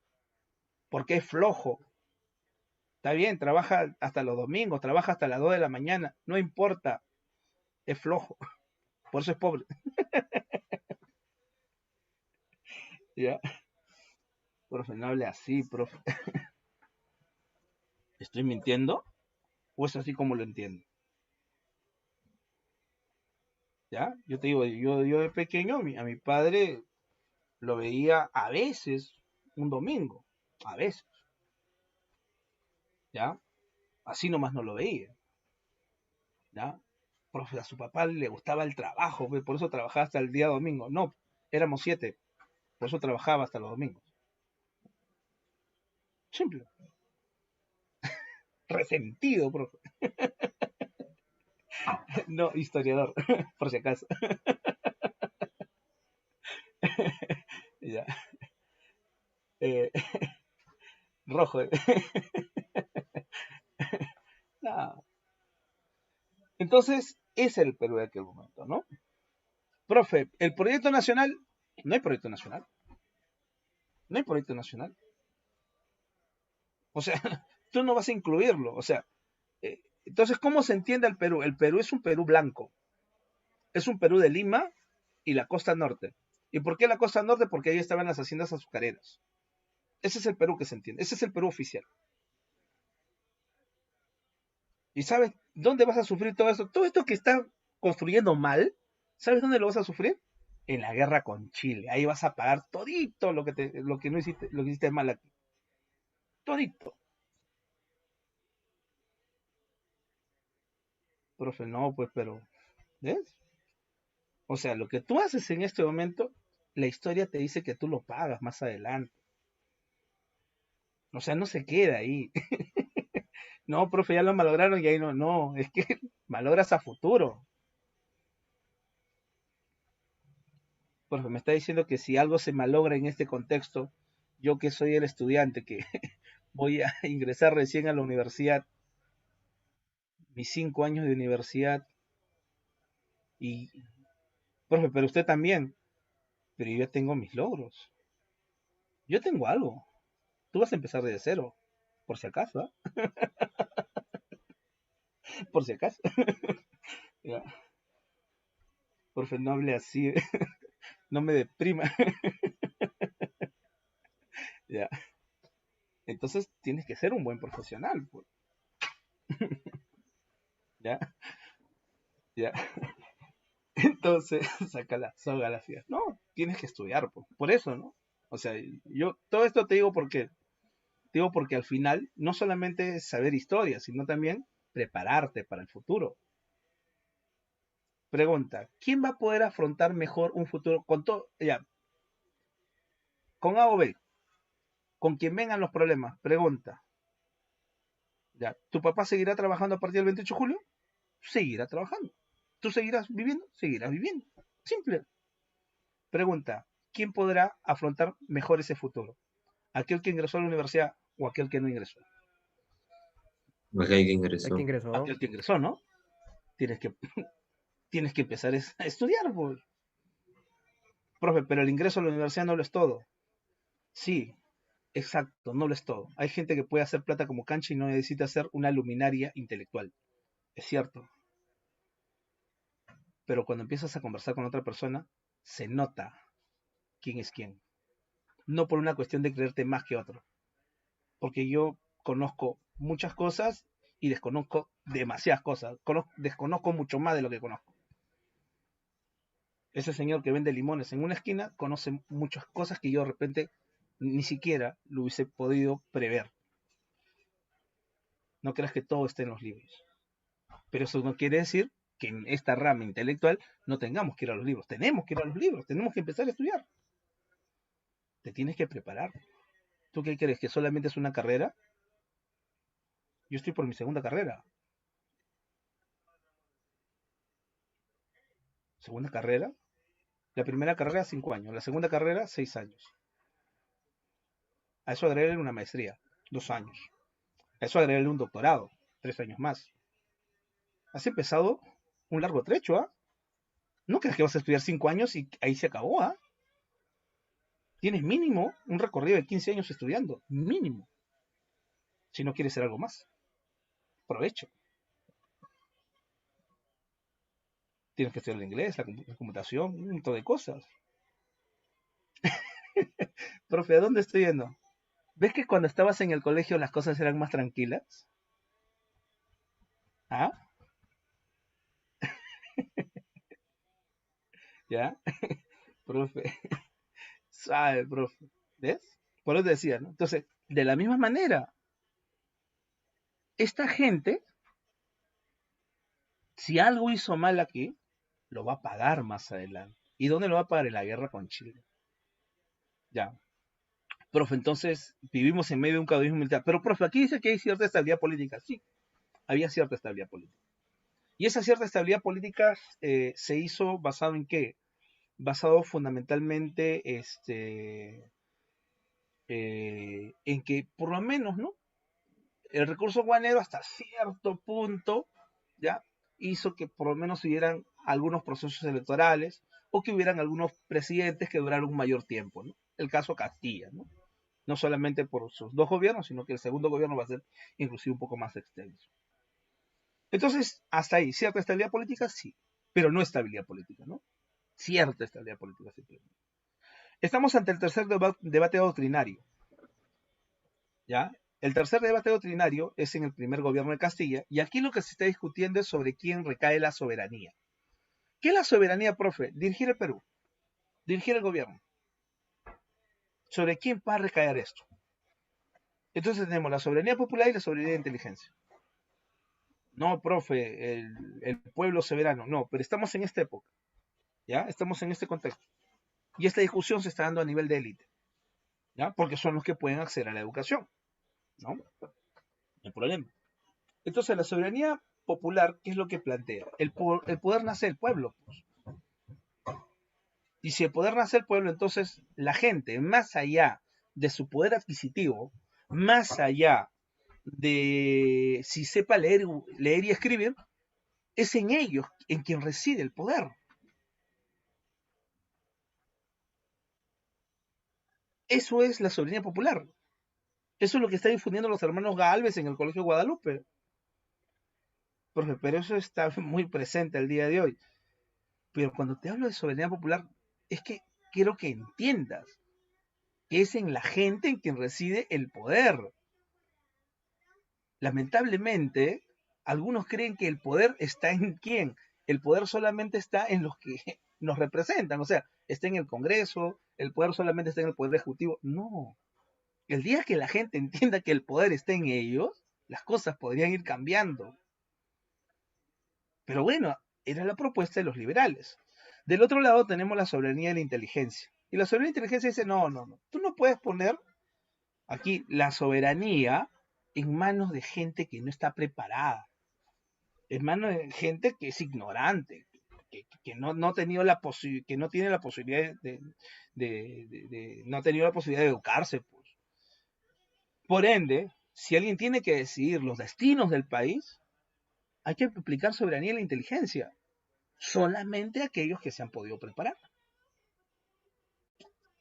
Speaker 1: porque es flojo. Está bien, trabaja hasta los domingos, trabaja hasta las 2 de la mañana, no importa, es flojo, por eso es pobre. ¿Ya? Profe, no hable así, profe. ¿Estoy mintiendo? ¿O es así como lo entiendo? ¿Ya? Yo te digo, yo de pequeño a mi padre lo veía a veces un domingo. A veces, ¿ya? Así nomás no lo veía, ¿ya? Profe, a su papá le gustaba el trabajo, pe, por eso trabajaba hasta el día domingo. No, éramos 7, por eso trabajaba hasta los domingos. Simple. Resentido, profe. No, historiador, por si acaso. Ya. Eh, rojo. No. Entonces, ese era el Perú de aquel momento, ¿no? Profe, el proyecto nacional, no hay proyecto nacional, no hay proyecto nacional. O sea, tú no vas a incluirlo. O sea, entonces, ¿cómo se entiende el Perú? El Perú es un Perú blanco. Es un Perú de Lima y la costa norte. ¿Y por qué la costa norte? Porque ahí estaban las haciendas azucareras. Ese es el Perú que se entiende. Ese es el Perú oficial. ¿Y sabes dónde vas a sufrir todo esto? Todo esto que está construyendo mal, ¿sabes dónde lo vas a sufrir? En la guerra con Chile. Ahí vas a pagar todito lo que no hiciste, lo que hiciste mal aquí. Todito. Profe, no, pues, pero, ¿ves? O sea, lo que tú haces en este momento, la historia te dice que tú lo pagas más adelante. O sea, no se queda ahí. No, profe, ya lo malograron y ahí no, no, es que malogras a futuro. Profe, me está diciendo que si algo se malogra en este contexto, yo que soy el estudiante que voy a ingresar recién a la universidad, mis 5 años de universidad, y, profe, pero usted también, pero yo ya tengo mis logros, yo tengo algo, tú vas a empezar desde cero, por si acaso, ¿eh? Por si acaso. Ya, profe, no hable así, no me deprima. Ya, entonces tienes que ser un buen profesional, pues. Ya, ya. Entonces, saca la soga a la ciudad. No, tienes que estudiar, por eso, ¿no? O sea, yo todo esto te digo porque al final no solamente es saber historia, sino también prepararte para el futuro. Pregunta, ¿quién va a poder afrontar mejor un futuro con todo, ya, con A o B, con quien vengan los problemas? Pregunta, ya, ¿tu papá seguirá trabajando a partir del 28 de julio? Seguirá trabajando. ¿Tú seguirás viviendo? Seguirás viviendo. Simple. Pregunta, ¿quién podrá afrontar mejor ese futuro? ¿Aquel que ingresó a la universidad o aquel que no ingresó?
Speaker 2: Ok, que
Speaker 3: El que
Speaker 2: ingresó.
Speaker 3: ingresó.
Speaker 1: Aquel que ingresó, ¿no? Tienes que, tienes que empezar a estudiar, pues. Profe, pero el ingreso a la universidad no lo es todo. Sí, exacto, no lo es todo. Hay gente que puede hacer plata como cancha y no necesita ser una luminaria intelectual. Es cierto. Pero cuando empiezas a conversar con otra persona, se nota quién es quién. No por una cuestión de creerte más que otro. Porque yo conozco muchas cosas y desconozco demasiadas cosas. Desconozco mucho más de lo que conozco. Ese señor que vende limones en una esquina conoce muchas cosas que yo de repente ni siquiera lo hubiese podido prever. No creas que todo esté en los libros. Pero eso no quiere decir que en esta rama intelectual no tengamos que ir a los libros. Tenemos que ir a los libros, tenemos que empezar a estudiar. Te tienes que preparar. ¿Tú qué crees? ¿Que solamente es una carrera? Yo estoy por mi segunda carrera. ¿Segunda carrera? La primera carrera, 5 años. La segunda carrera, 6 años. A eso agregarle una maestría, 2 años. A eso agregarle un doctorado, 3 años más. Has empezado un largo trecho, ¿ah? No crees que vas a estudiar 5 años y ahí se acabó, ¿ah? Tienes mínimo un recorrido de 15 años estudiando, mínimo. Si no quieres ser algo más, provecho. Tienes que estudiar el inglés, la computación, un montón de cosas. Profe, ¿a dónde estoy yendo? ¿Ves que cuando estabas en el colegio las cosas eran más tranquilas? ¿Ah? ¿Ya? Profe, sabe, profe. ¿Ves? Por eso te decía, ¿no? Entonces, De la misma manera, esta gente, si algo hizo mal aquí, lo va a pagar más adelante. ¿Y dónde lo va a pagar? En la guerra con Chile. Ya. Profe, entonces vivimos en medio de un caudillismo militar. Pero, profe, aquí dice que hay cierta estabilidad política. Sí, había cierta estabilidad política. Y esa cierta estabilidad política se hizo basado en qué? Basado fundamentalmente en que por lo menos, ¿no? El recurso guanero hasta cierto punto, ¿ya? Hizo que por lo menos hubieran algunos procesos electorales o que hubieran algunos presidentes que duraran un mayor tiempo, ¿no? El caso Castilla, ¿no? No solamente por sus dos gobiernos, sino que el segundo gobierno va a ser inclusive un poco más extenso. Entonces, hasta ahí, cierta estabilidad política, sí, pero no estabilidad política, ¿no? Cierta estabilidad política, simplemente. Estamos ante el tercer debate doctrinario, ¿ya? El tercer debate doctrinario es en el primer gobierno de Castilla, y aquí lo que se está discutiendo es sobre quién recae la soberanía. ¿Qué es la soberanía, profe? Dirigir el Perú, dirigir el gobierno. ¿Sobre quién va a recaer esto? Entonces tenemos la soberanía popular y la soberanía de inteligencia. No, profe, el pueblo soberano. No, pero estamos en esta época, ¿ya? Estamos en este contexto. Y esta discusión se está dando a nivel de élite, ¿ya? Porque son los que pueden acceder a la educación, ¿no? No hay problema. Entonces, la soberanía popular, ¿qué es lo que plantea? El poder nace del pueblo, pues. Y si el poder nace del pueblo, entonces la gente, más allá de su poder adquisitivo, más allá de si sepa leer y escribir, es en ellos en quien reside el poder. Eso es la soberanía popular. Eso es lo que están difundiendo los hermanos Gálvez en el Colegio Guadalupe. Pero eso está muy presente el día de hoy. Pero cuando te hablo de soberanía popular, es que quiero que entiendas que es en la gente en quien reside el poder. Lamentablemente, algunos creen que el poder está en quién. El poder solamente está en los que nos representan. O sea, está en el Congreso, el poder solamente está en el Poder Ejecutivo. No. El día que la gente entienda que el poder está en ellos, las cosas podrían ir cambiando. Pero bueno, era la propuesta de los liberales. Del otro lado tenemos la soberanía de la inteligencia. Y la soberanía de la inteligencia dice, no, no, no. Tú no puedes poner aquí la soberanía en manos de gente que no está preparada, en manos de gente que es ignorante, que no ha tenido la que no tiene la posibilidad no ha tenido la posibilidad de educarse, pues. Por ende, si alguien tiene que decidir los destinos del país, hay que aplicar soberanía en la inteligencia. Solamente aquellos que se han podido preparar.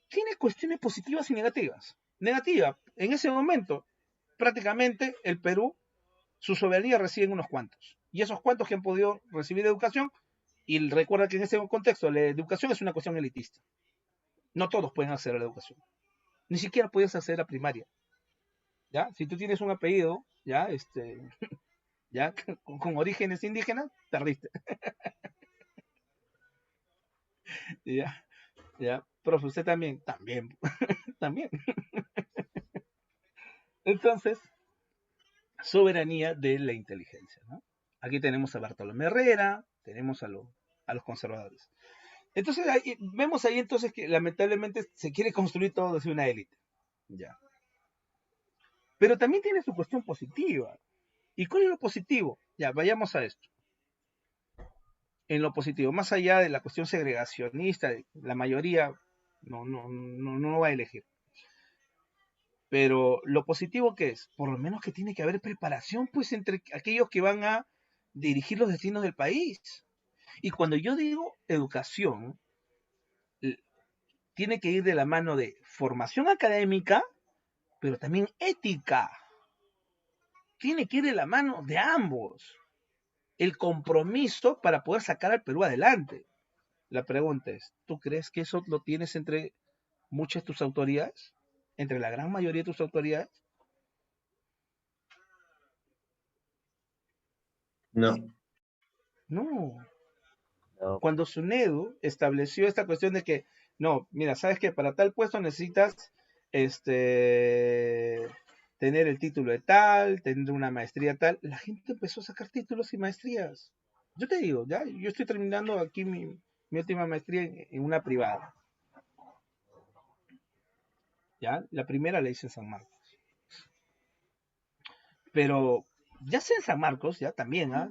Speaker 1: Tiene cuestiones positivas y negativas. Negativa, en ese momento, prácticamente el Perú, su soberanía reside en unos cuantos. Y esos cuantos que han podido recibir educación, y recuerda que en ese contexto la educación es una cuestión elitista. No todos pueden acceder a la educación. Ni siquiera puedes acceder a primaria. ¿Ya? Si tú tienes un apellido, ya, ya, con orígenes indígenas, perdiste. Ya, ya. Profe, usted también, también, también. Entonces, soberanía de la inteligencia, ¿no? Aquí tenemos a Bartolomé Herrera, tenemos a los conservadores. Entonces, vemos ahí entonces que lamentablemente se quiere construir todo desde una élite. Ya. Pero también tiene su cuestión positiva. ¿Y cuál es lo positivo? Ya, vayamos a esto. En lo positivo, más allá de la cuestión segregacionista, la mayoría no va a elegir. Pero lo positivo que es, por lo menos que tiene que haber preparación, pues, entre aquellos que van a dirigir los destinos del país. Y cuando yo digo educación, tiene que ir de la mano de formación académica, pero también ética. Tiene que ir de la mano de ambos. El compromiso para poder sacar al Perú adelante. La pregunta es, ¿tú crees que eso lo tienes entre muchas de tus autoridades? ¿Entre la gran mayoría de tus autoridades?
Speaker 2: No,
Speaker 1: No.
Speaker 2: no.
Speaker 1: Cuando SUNEDU estableció esta cuestión de que, no, mira, sabes que para tal puesto necesitas este, tener el título de tal, tener una maestría tal. La gente empezó a sacar títulos y maestrías. Yo te digo, ya, yo estoy terminando aquí mi última maestría en una privada. Ya, la primera la hice en San Marcos. Pero ya sea en San Marcos, ya también, ¿ah?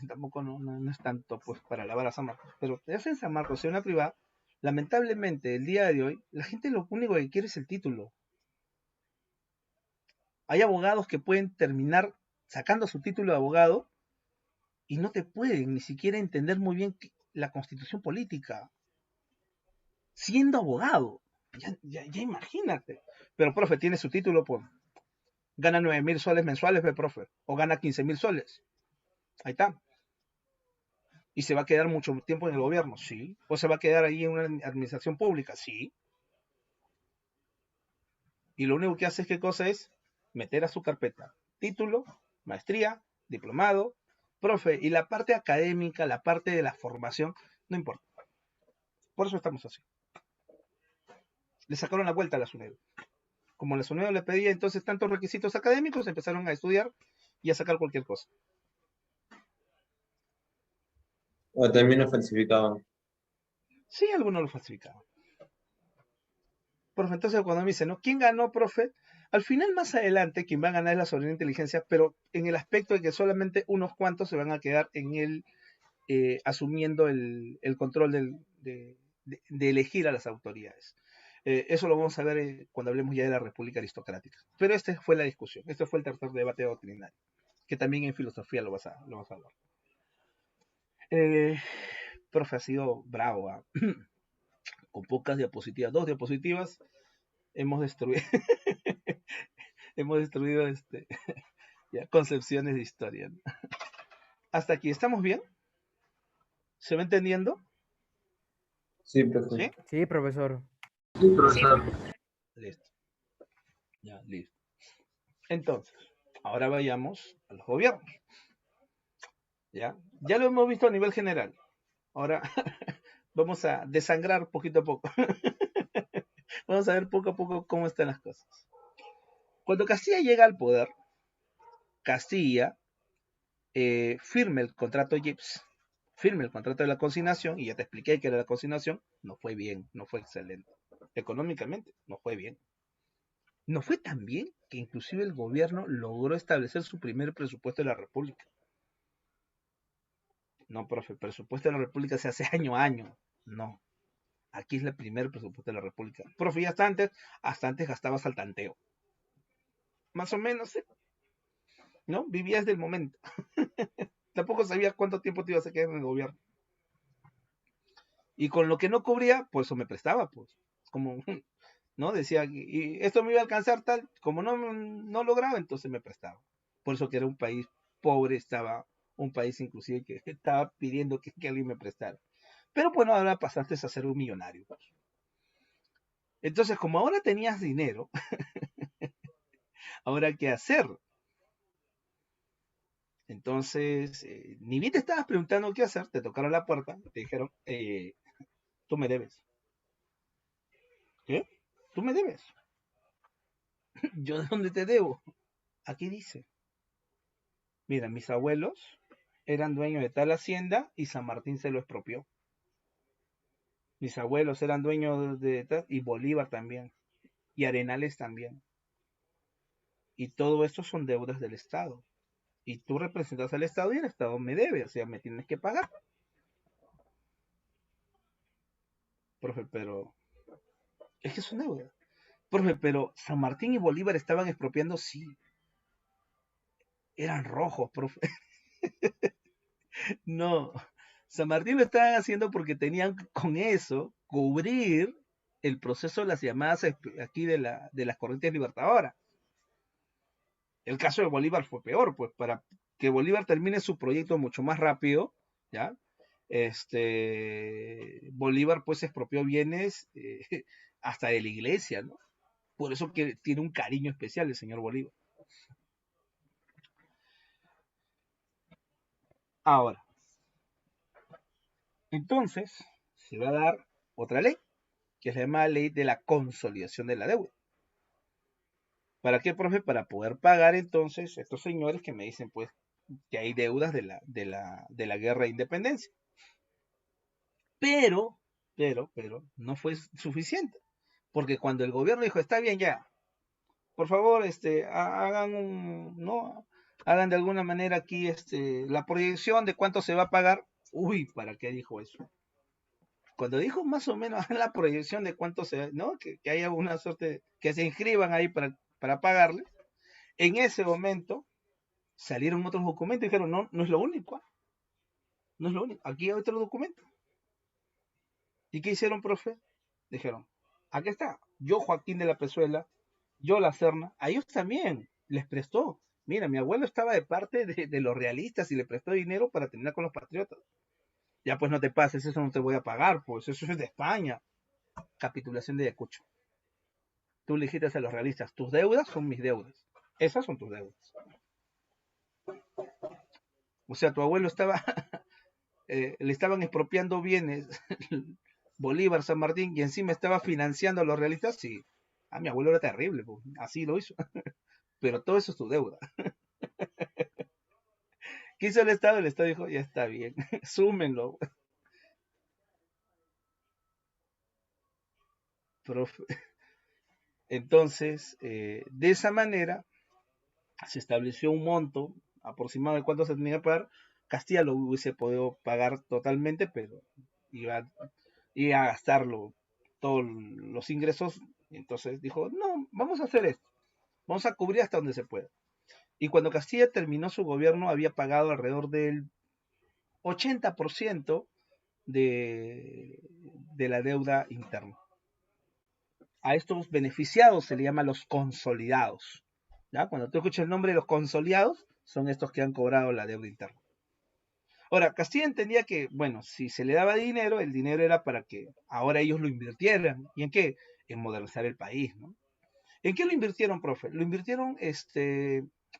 Speaker 1: Tampoco no es tanto pues para alabar a San Marcos, pero ya sea en San Marcos, sea una privada, lamentablemente el día de hoy, la gente lo único que quiere es el título. Hay abogados que pueden terminar sacando su título de abogado y no te pueden ni siquiera entender muy bien la constitución política, siendo abogado. Ya imagínate. Pero, profe, tiene su título, pues, gana 9.000 soles mensuales, profe, o gana 15.000 soles. Ahí está. ¿Y se va a quedar mucho tiempo en el gobierno? Sí. ¿O se va a quedar ahí en una administración pública? Sí. Y lo único que hace es qué cosa es meter a su carpeta título, maestría, diplomado, profe, y la parte académica, la parte de la formación, no importa. Por eso estamos así. Le sacaron la vuelta a la SUNEDU. Como la SUNEDU le pedía entonces tantos requisitos académicos, empezaron a estudiar y a sacar cualquier cosa.
Speaker 2: O también lo falsificaban.
Speaker 1: Sí, algunos lo falsificaban. Profe, entonces cuando me dicen, ¿no? ¿Quién ganó, profe? Al final, más adelante, quien va a ganar es la soberana inteligencia, pero en el aspecto de que solamente unos cuantos se van a quedar en el, asumiendo el control de elegir a las autoridades. Eso lo vamos a ver cuando hablemos ya de la República Aristocrática. Pero esta fue la discusión, este fue el tercer debate doctrinario, que también en filosofía lo vas a hablar. Profe, ha sido bravo, ¿eh? Con pocas diapositivas, 2 diapositivas, hemos destruido, hemos destruido ya, concepciones de historia, ¿no? Hasta aquí, ¿estamos bien? ¿Se va entendiendo?
Speaker 2: Sí, profe.
Speaker 1: ¿Sí?
Speaker 3: Sí, profesor.
Speaker 2: Sí, profesor.
Speaker 1: Listo. Ya, listo. Entonces, ahora vayamos a los gobiernos. ¿Ya? Ya lo hemos visto a nivel general. Ahora vamos a desangrar poquito a poco. Vamos a ver poco a poco cómo están las cosas. Cuando Castilla llega al poder, Castilla firma el contrato GIPS, firma el contrato de la consignación, y ya te expliqué que era la consignación, no fue bien, no fue excelente. Económicamente, no fue bien. No fue tan bien que inclusive el gobierno logró establecer su primer presupuesto de la República. No, profe, el presupuesto de la República se hace año a año. No, aquí es el primer presupuesto de la República. Profe, ya hasta antes gastabas al tanteo. Más o menos, ¿sí? ¿No? Vivías del momento. Tampoco sabías cuánto tiempo te ibas a quedar en el gobierno. Y con lo que no cubría, pues eso me prestaba, pues. Como, ¿no? Decía, y esto me iba a alcanzar tal, como no lograba, entonces me prestaba. Por eso que era un país pobre, estaba un país inclusive que estaba pidiendo que alguien me prestara. Pero bueno, ahora pasaste a ser un millonario, pues. Entonces, como ahora tenías dinero, ahora qué hacer. Entonces, ni bien te estabas preguntando qué hacer, te tocaron la puerta, te dijeron, tú me debes. ¿Qué? Tú me debes. ¿Yo de dónde te debo? Aquí dice. Mira, mis abuelos eran dueños de tal hacienda y San Martín se lo expropió. Mis abuelos eran dueños de tal y Bolívar también. Y Arenales también. Y todo esto son deudas del Estado. Y tú representas al Estado y el Estado me debe, o sea, me tienes que pagar. Profe, pero es que es una deuda. Profe, pero San Martín y Bolívar estaban expropiando, sí. Eran rojos, profe. No. San Martín lo estaban haciendo porque tenían con eso cubrir el proceso de las llamadas aquí de las corrientes libertadoras. El caso de Bolívar fue peor, pues para que Bolívar termine su proyecto mucho más rápido, ¿ya? Bolívar pues expropió bienes hasta de la iglesia, ¿no? Por eso que tiene un cariño especial el señor Bolívar. Ahora, entonces, se va a dar otra ley, que es la llamada ley de la consolidación de la deuda. ¿Para qué, profe? Para poder pagar entonces estos señores que me dicen pues que hay deudas de la guerra de independencia. Pero, pero, no fue suficiente. Porque cuando el gobierno dijo, está bien ya, por favor, hagan ¿no? Hagan de alguna manera aquí, la proyección de cuánto se va a pagar. Uy, ¿para qué dijo eso? Cuando dijo más o menos la proyección de cuánto se, ¿no? Que haya una suerte, que se inscriban ahí para pagarle, en ese momento salieron otros documentos y dijeron, no, no es lo único, ¿ah? No es lo único, aquí hay otro documento. ¿Y qué hicieron, profe? Dijeron, aquí está, yo Joaquín de la Pezuela, yo la Serna, a ellos también les prestó. Mira, mi abuelo estaba de parte de los realistas y le prestó dinero para terminar con los patriotas. Ya pues no te pases, eso no te voy a pagar, pues eso es de España. Capitulación de Ayacucho. Tú le dijiste a los realistas, tus deudas son mis deudas. Esas son tus deudas. O sea, tu abuelo estaba, le estaban expropiando bienes, Bolívar, San Martín, y encima estaba financiando a los realistas. Sí, a mi abuelo era terrible, pues, así lo hizo. Pero todo eso es tu deuda. ¿Qué hizo el Estado? El Estado dijo, ya está bien, súmenlo. Profe. Entonces, de esa manera, se estableció un monto aproximado de cuánto se tenía que pagar. Castilla lo hubiese podido pagar totalmente, pero iba, iba a gastarlo todos los ingresos. Entonces dijo, no, vamos a hacer esto. Vamos a cubrir hasta donde se pueda. Y cuando Castilla terminó su gobierno, había pagado alrededor del 80% de la deuda interna. A estos beneficiados se le llama los consolidados. ¿Ya? Cuando tú escuchas el nombre de los consolidados, son estos que han cobrado la deuda interna. Ahora, Castilla entendía que, bueno, si se le daba dinero, el dinero era para que ahora ellos lo invirtieran. ¿Y en qué? En modernizar el país, ¿no? ¿En qué lo invirtieron, profe? Lo invirtieron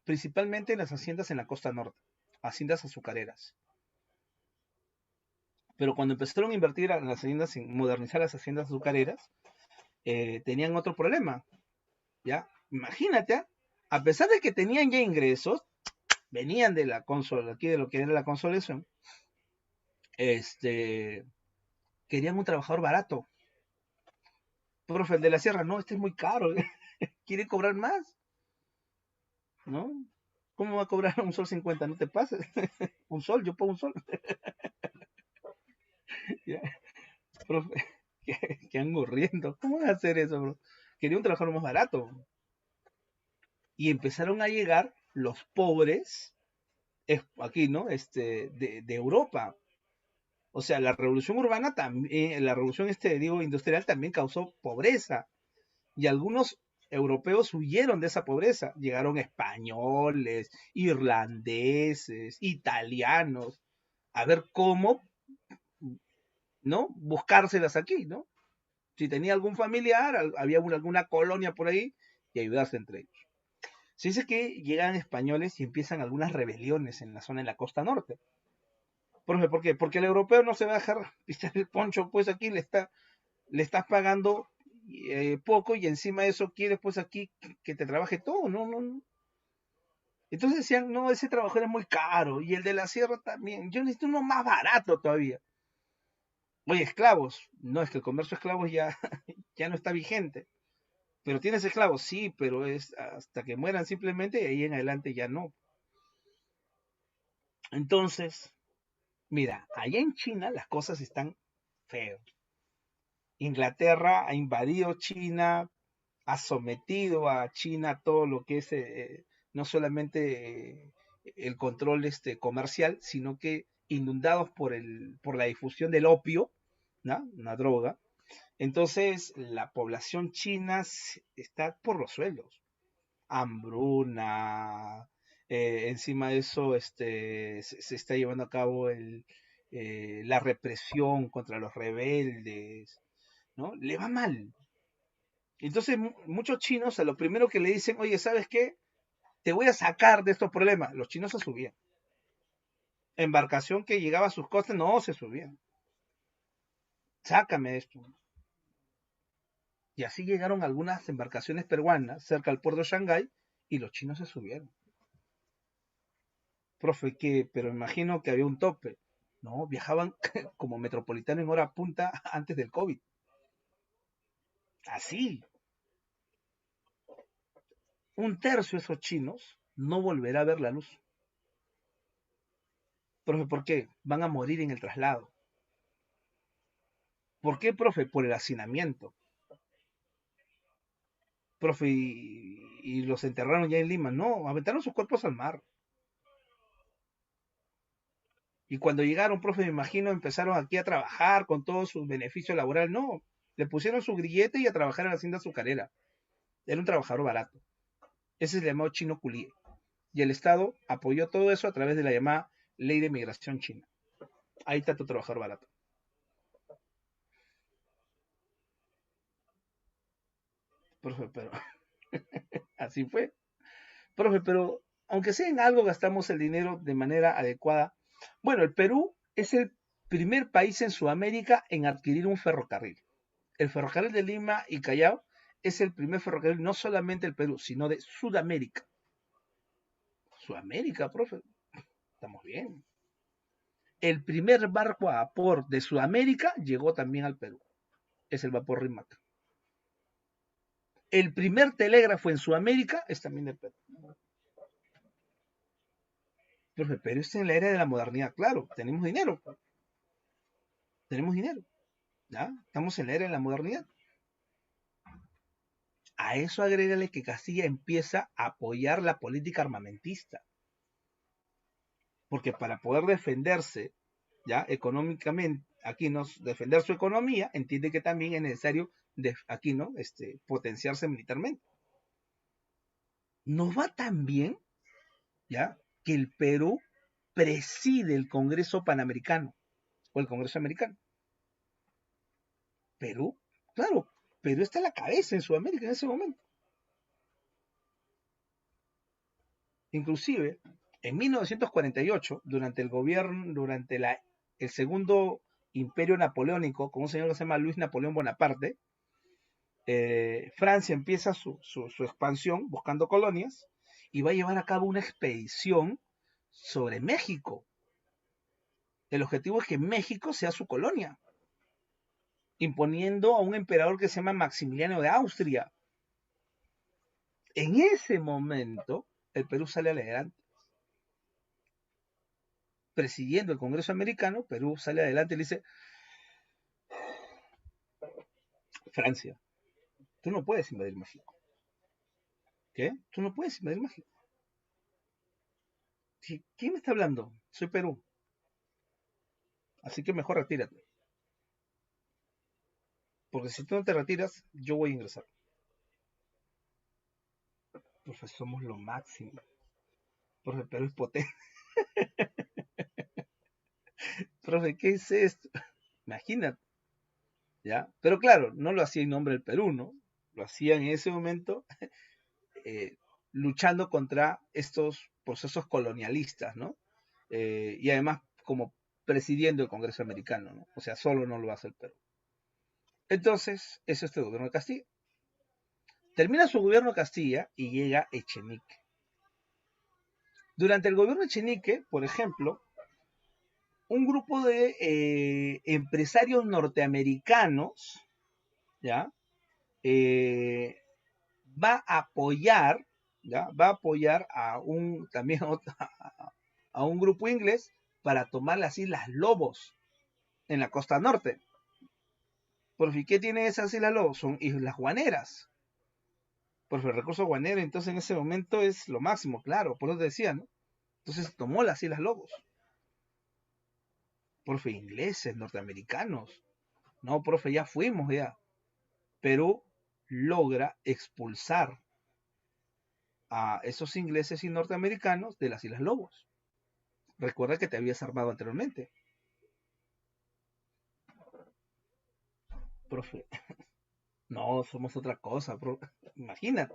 Speaker 1: principalmente en las haciendas en la costa norte, haciendas azucareras. Pero cuando empezaron a invertir en las haciendas, en modernizar las haciendas azucareras, tenían otro problema, ¿ya? Imagínate, a pesar de que tenían ya ingresos, venían de la consola, aquí de lo que era la consolación, querían un trabajador barato. Profe, el de la sierra, no, este es muy caro, quiere cobrar más, ¿no? ¿Cómo va a cobrar un sol 50? No te pases. Un sol, yo pongo un sol. Ya, profe, que ando riendo. ¿Cómo van a hacer eso, bro? Quería un trabajador más barato. Y empezaron a llegar los pobres, aquí, ¿no? De Europa. O sea, la revolución urbana también, la revolución digo, industrial también causó pobreza. Y algunos europeos huyeron de esa pobreza. Llegaron españoles, irlandeses, italianos, a ver cómo, ¿no? Buscárselas aquí, ¿no? Si tenía algún familiar, había alguna colonia por ahí, y ayudarse entre ellos. Se dice que llegan españoles y empiezan algunas rebeliones en la zona de la costa norte. ¿Por qué? Porque el europeo no se va a dejar pisar el poncho, pues aquí le estás pagando poco y encima de eso quieres pues aquí que te trabaje todo, no, no, no. Entonces decían, no, ese trabajador es muy caro y el de la sierra también, yo necesito uno más barato todavía. Oye, esclavos, no, es que el comercio de esclavos ya, ya no está vigente. Pero tienes esclavos, sí, pero es hasta que mueran simplemente y ahí en adelante ya no. Entonces, mira, allá en China las cosas están feas. Inglaterra ha invadido China, ha sometido a China todo lo que es no solamente el control comercial, sino que inundados por la difusión del opio, ¿no? Una droga. Entonces, la población china está por los suelos. Hambruna, encima de eso se está llevando a cabo la represión contra los rebeldes, ¿no? Le va mal. Entonces muchos chinos a lo primero que le dicen, oye, ¿sabes qué? Te voy a sacar de estos problemas. Los chinos se subían. Embarcación que llegaba a sus costas, no se subían. Sácame de esto. Y así llegaron algunas embarcaciones peruanas cerca al puerto de Shanghái y los chinos se subieron. Profe, ¿qué? Pero imagino que había un tope. No, viajaban como metropolitano en hora punta antes del COVID. Así. Un tercio de esos chinos no volverá a ver la luz. Profe, ¿por qué? Van a morir en el traslado. ¿Por qué, profe? Por el hacinamiento. Profe, y los enterraron ya en Lima. No, aventaron sus cuerpos al mar. Y cuando llegaron, profe, me imagino, empezaron aquí a trabajar con todos sus beneficios laborales. No, le pusieron su grillete y a trabajar en la hacienda azucarera. Era un trabajador barato. Ese es el llamado chino culié. Y el Estado apoyó todo eso a través de la llamada Ley de Migración China. Ahí está tu trabajador barato. Profe, pero así fue. Profe, pero aunque sea en algo gastamos el dinero de manera adecuada. Bueno, el Perú es el primer país en Sudamérica en adquirir un ferrocarril. El ferrocarril de Lima y Callao es el primer ferrocarril no solamente del Perú, sino de Sudamérica. Sudamérica, profe. Estamos bien. El primer barco a vapor de Sudamérica llegó también al Perú. Es el vapor Rímac. El primer telégrafo en Sudamérica es también del Perú. Profe, pero es en la era de la modernidad, claro, tenemos dinero. Tenemos dinero. ¿Ya? Estamos en la era de la modernidad. A eso agrégale que Castilla empieza a apoyar la política armamentista. Porque para poder defenderse, ya económicamente, aquí nos defender su economía, entiende que también es necesario aquí no potenciarse militarmente. Nos va tan bien, ya, que el Perú preside el Congreso Panamericano o el Congreso Americano. Perú, claro, Perú está a la cabeza en Sudamérica en ese momento. Inclusive, en 1948, durante el segundo imperio napoleónico, con un señor que se llama Luis Napoleón Bonaparte, Francia empieza su expansión buscando colonias y va a llevar a cabo una expedición sobre México. El objetivo es que México sea su colonia, imponiendo a un emperador que se llama Maximiliano de Austria. En ese momento, el Perú sale adelante. Presidiendo el Congreso americano, Perú sale adelante y le dice, Francia, tú no puedes invadir México. ¿Qué? Tú no puedes invadir México. ¿Quién me está hablando? Soy Perú. Así que mejor retírate. Porque si tú no te retiras, yo voy a ingresar. Profe, somos lo máximo. Profe, Perú es potente. Profe, ¿qué es esto? Imagínate. ¿Ya? Pero claro, no lo hacía en nombre del Perú, ¿no? Lo hacía en ese momento luchando contra estos procesos colonialistas, ¿no? Y además como presidiendo el Congreso americano, ¿no? O sea, solo no lo hace el Perú. Entonces, eso es el gobierno de Castilla. Termina su gobierno de Castilla y llega Echenique. Durante el gobierno de Echenique, por ejemplo, un grupo de empresarios norteamericanos, ¿ya? Va a apoyar, ¿ya? Va a apoyar a también a un grupo inglés para tomar las Islas Lobos en la costa norte. Por fin, ¿qué tiene esas Islas Lobos? Son islas guaneras. Por el recurso guanero, entonces en ese momento es lo máximo, claro, por eso te decía, ¿no? Entonces tomó las Islas Lobos. Profe, ingleses, norteamericanos. No, profe, ya fuimos ya. Perú logra expulsar a esos ingleses y norteamericanos de las Islas Lobos. Recuerda que te habías armado anteriormente. Profe, no, somos otra cosa, profe. Imagínate.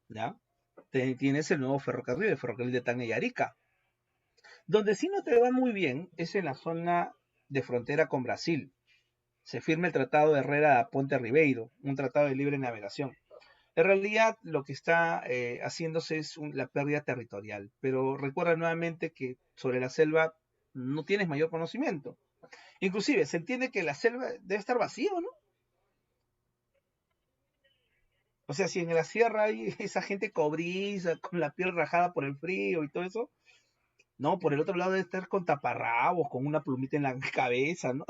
Speaker 1: ¿Ya? Tienes el nuevo ferrocarril, el ferrocarril de Tacna y Arica. Donde sí no te va muy bien es en la zona de frontera con Brasil. se firma el Tratado de Herrera Ponte Ribeiro, un tratado de libre navegación. En realidad lo que está haciéndose es la pérdida territorial, pero recuerda nuevamente que sobre la selva no tienes mayor conocimiento. Inclusive se entiende que la selva debe estar vacía, ¿no? O sea, si en la sierra hay esa gente cobriza, con la piel rajada por el frío y todo eso, no, por el otro lado debe estar con taparrabos, con una plumita en la cabeza, ¿no?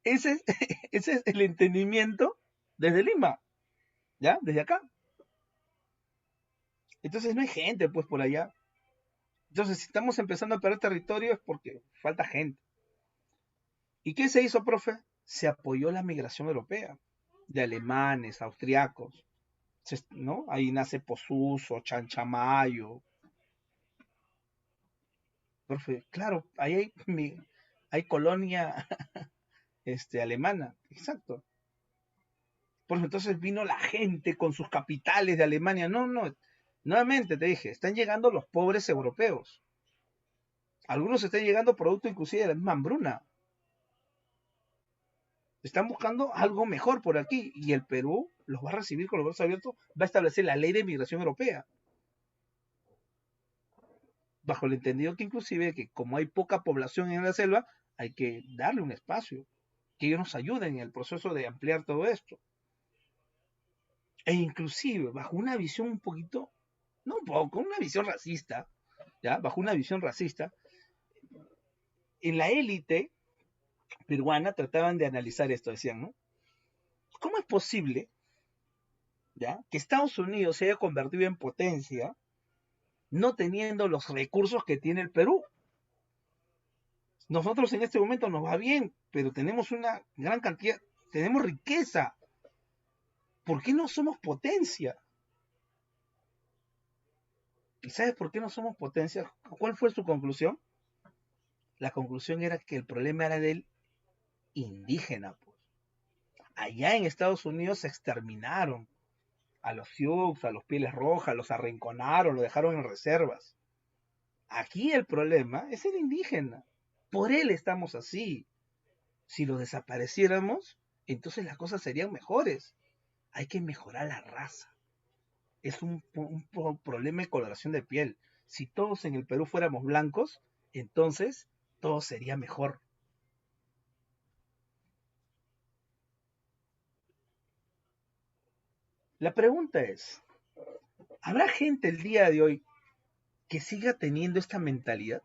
Speaker 1: Ese es, ese es el entendimiento desde Lima, ¿ya? Desde acá. Entonces no hay gente, pues, por allá. Entonces, si estamos empezando a perder territorio es porque falta gente. ¿Y qué se hizo, profe? Se apoyó la migración europea, de alemanes, austriacos, ¿no? Ahí nace Posuso, Chanchamayo. Profe, claro, ahí hay colonia alemana, exacto. Por entonces vino la gente con sus capitales de Alemania. No, no, nuevamente te dije, están llegando los pobres europeos. Algunos están llegando producto inclusive de la misma hambruna. Están buscando algo mejor por aquí y el Perú los va a recibir con los brazos abiertos, va a establecer la ley de migración europea, bajo el entendido que inclusive que como hay poca población en la selva, hay que darle un espacio, que ellos nos ayuden en el proceso de ampliar todo esto. E inclusive bajo una visión un poquito, no un poco, una visión racista, ¿ya? Bajo una visión racista, en la élite peruana trataban de analizar esto, decían, ¿no? ¿Cómo es posible, ya, que Estados Unidos se haya convertido en potencia no teniendo los recursos que tiene el Perú? Nosotros en este momento nos va bien, pero tenemos una gran cantidad, tenemos riqueza. ¿Por qué no somos potencia? ¿Y sabes por qué no somos potencia? ¿Cuál fue su conclusión? La conclusión era que el problema era del indígena, pues. Allá en Estados Unidos se exterminaron a los Sioux, a los Pieles Rojas, los arrinconaron, lo dejaron en reservas. Aquí el problema es el indígena. Por él estamos así. Si lo desapareciéramos, entonces las cosas serían mejores. Hay que mejorar la raza. Es un problema de coloración de piel. Si todos en el Perú fuéramos blancos, entonces todo sería mejor. La pregunta es, ¿habrá gente el día de hoy que siga teniendo esta mentalidad?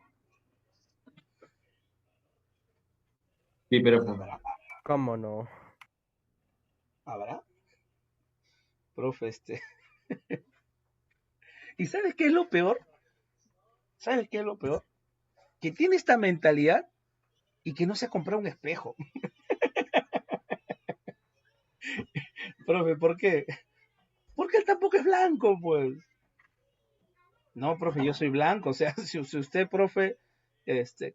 Speaker 2: Sí, pero
Speaker 1: ¿Habrá?
Speaker 3: ¿Cómo no?
Speaker 1: ¿Habrá? Profe, ¿Y sabes qué es lo peor? ¿Sabes qué es lo peor? Que tiene esta mentalidad y que no se ha comprado un espejo. Profe, ¿por qué? Porque él tampoco es blanco, pues. No, profe, yo soy blanco. O sea, si usted, profe,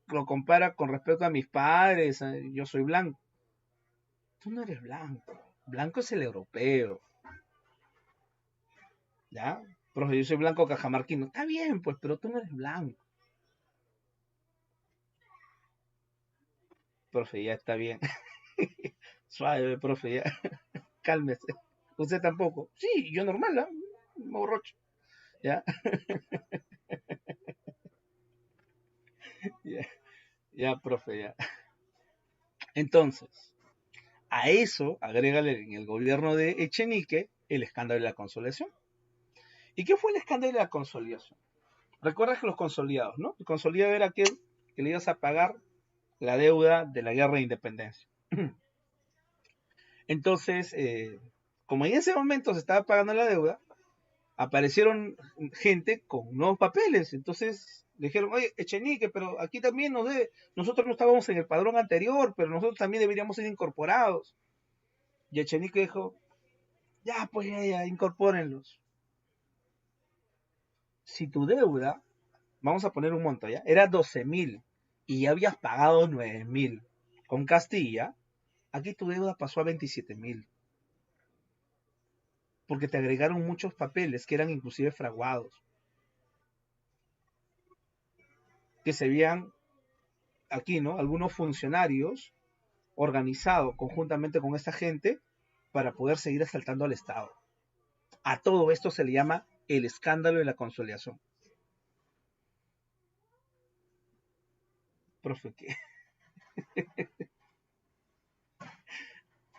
Speaker 1: lo compara con respecto a mis padres, yo soy blanco. Tú no eres blanco. Blanco es el europeo. ¿Ya? Profe, yo soy blanco cajamarquino. Está bien, pues, pero tú no eres blanco. Profe, ya está bien. Suave, profe, ya. Cálmese. Usted tampoco. Sí, yo normal, ¿ah? Me borrocho. ¿Ya? Ya, ya, profe, ya. Entonces, a eso agrégale en el gobierno de Echenique el escándalo de la consolidación. ¿Y qué fue el escándalo de la consolidación? Recuerdas que los consolidados, ¿no? El consolidado era aquel que le ibas a pagar la deuda de la guerra de independencia. Entonces, como en ese momento se estaba pagando la deuda, aparecieron gente con nuevos papeles. Entonces le dijeron, oye, Echenique, pero aquí también nosotros no estábamos en el padrón anterior, pero nosotros también deberíamos ser incorporados. Y Echenique dijo, ya, pues ya, incorpórenlos. Si tu deuda, vamos a poner un monto ya, era 12.000 y ya habías pagado 9.000 con Castilla, aquí tu deuda pasó a 27.000. Porque te agregaron muchos papeles que eran inclusive fraguados, que se veían aquí, ¿no? Algunos funcionarios organizado conjuntamente con esta gente para poder seguir asaltando al Estado. A todo esto se le llama el escándalo de la consolidación. Profe, ¿qué?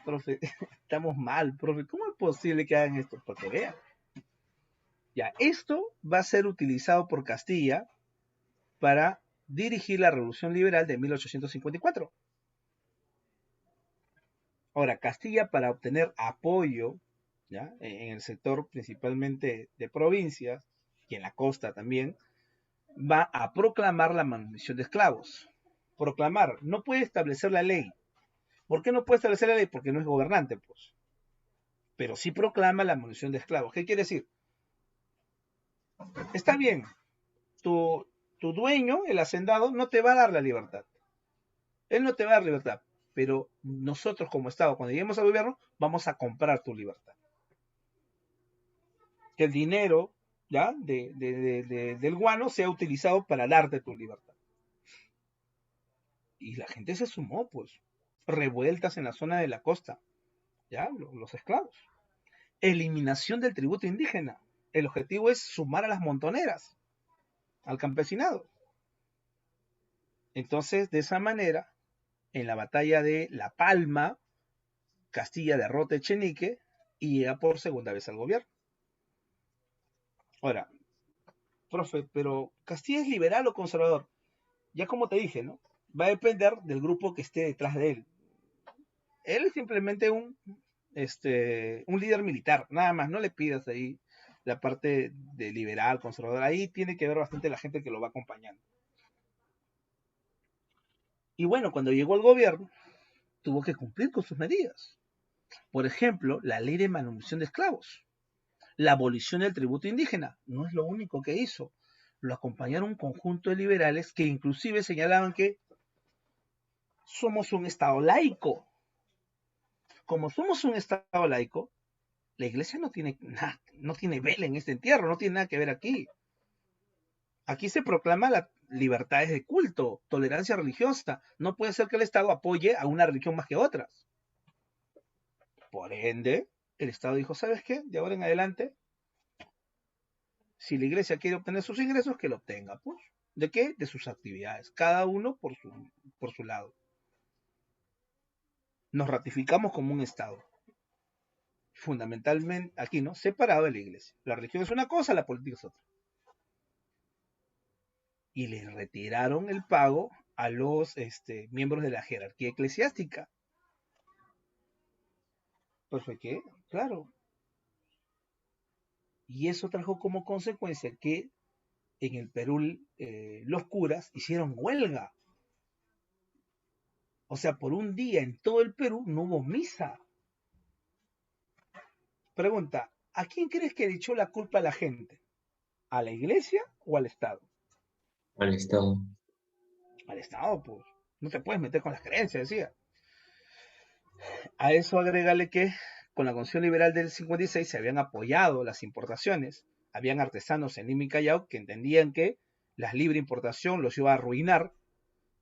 Speaker 1: Profe, estamos mal, profe. ¿Cómo es posible que hagan esto? Porque vean. Ya, esto va a ser utilizado por Castilla para dirigir la Revolución Liberal de 1854. Ahora, Castilla, para obtener apoyo, ¿ya?, en el sector principalmente de provincias y en la costa también, va a proclamar la manutención de esclavos. Proclamar, no puede establecer la ley. ¿Por qué no puede establecer la ley? Porque no es gobernante, pues. Pero sí proclama la manutención de esclavos. ¿Qué quiere decir? Está bien, tu dueño, el hacendado, no te va a dar la libertad. Él no te va a dar libertad, pero nosotros como Estado, cuando lleguemos al gobierno, vamos a comprar tu libertad. Que el dinero, ¿ya?, del guano sea utilizado para darte tu libertad. Y la gente se sumó, pues. Revueltas en la zona de la costa, ¿ya?, los esclavos. Eliminación del tributo indígena. El objetivo es sumar a las montoneras, al campesinado. Entonces, de esa manera, en la batalla de La Palma, Castilla derrota a Echenique y llega por segunda vez al gobierno. Ahora, profe, pero ¿Castilla es liberal o conservador? Ya como te dije, ¿no? Va a depender del grupo que esté detrás de él. Él es simplemente un líder militar, nada más. No le pidas ahí la parte de liberal, conservador. Ahí tiene que ver bastante la gente que lo va acompañando. Y bueno, cuando llegó al gobierno, tuvo que cumplir con sus medidas. Por ejemplo, la ley de manutención de esclavos. La abolición del tributo indígena. No es lo único que hizo. Lo acompañaron un conjunto de liberales que inclusive señalaban que somos un Estado laico. Como somos un Estado laico, la iglesia no tiene nada, no tiene vela en este entierro, no tiene nada que ver aquí. Aquí se proclama la libertades de culto, tolerancia religiosa. No puede ser que el Estado apoye a una religión más que otras. Por ende, el Estado dijo, ¿sabes qué? De ahora en adelante, si la iglesia quiere obtener sus ingresos, que lo obtenga, pues. ¿De qué? De sus actividades, cada uno por su lado. Nos ratificamos como un Estado, fundamentalmente aquí, ¿no?, separado de la iglesia. La religión es una cosa, la política es otra. Y le retiraron el pago a los miembros de la jerarquía eclesiástica. ¿Por qué? Claro. Y eso trajo como consecuencia que en el Perú los curas hicieron huelga. O sea, por un día en todo el Perú no hubo misa. Pregunta, ¿a quién crees que le echó la culpa a la gente? ¿A la iglesia o al Estado?
Speaker 2: Al Estado.
Speaker 1: Al Estado, pues. No te puedes meter con las creencias, decía. A eso agrégale que con la Constitución Liberal del 56 se habían apoyado las importaciones. Habían artesanos en Lima y Callao que entendían que la libre importación los iba a arruinar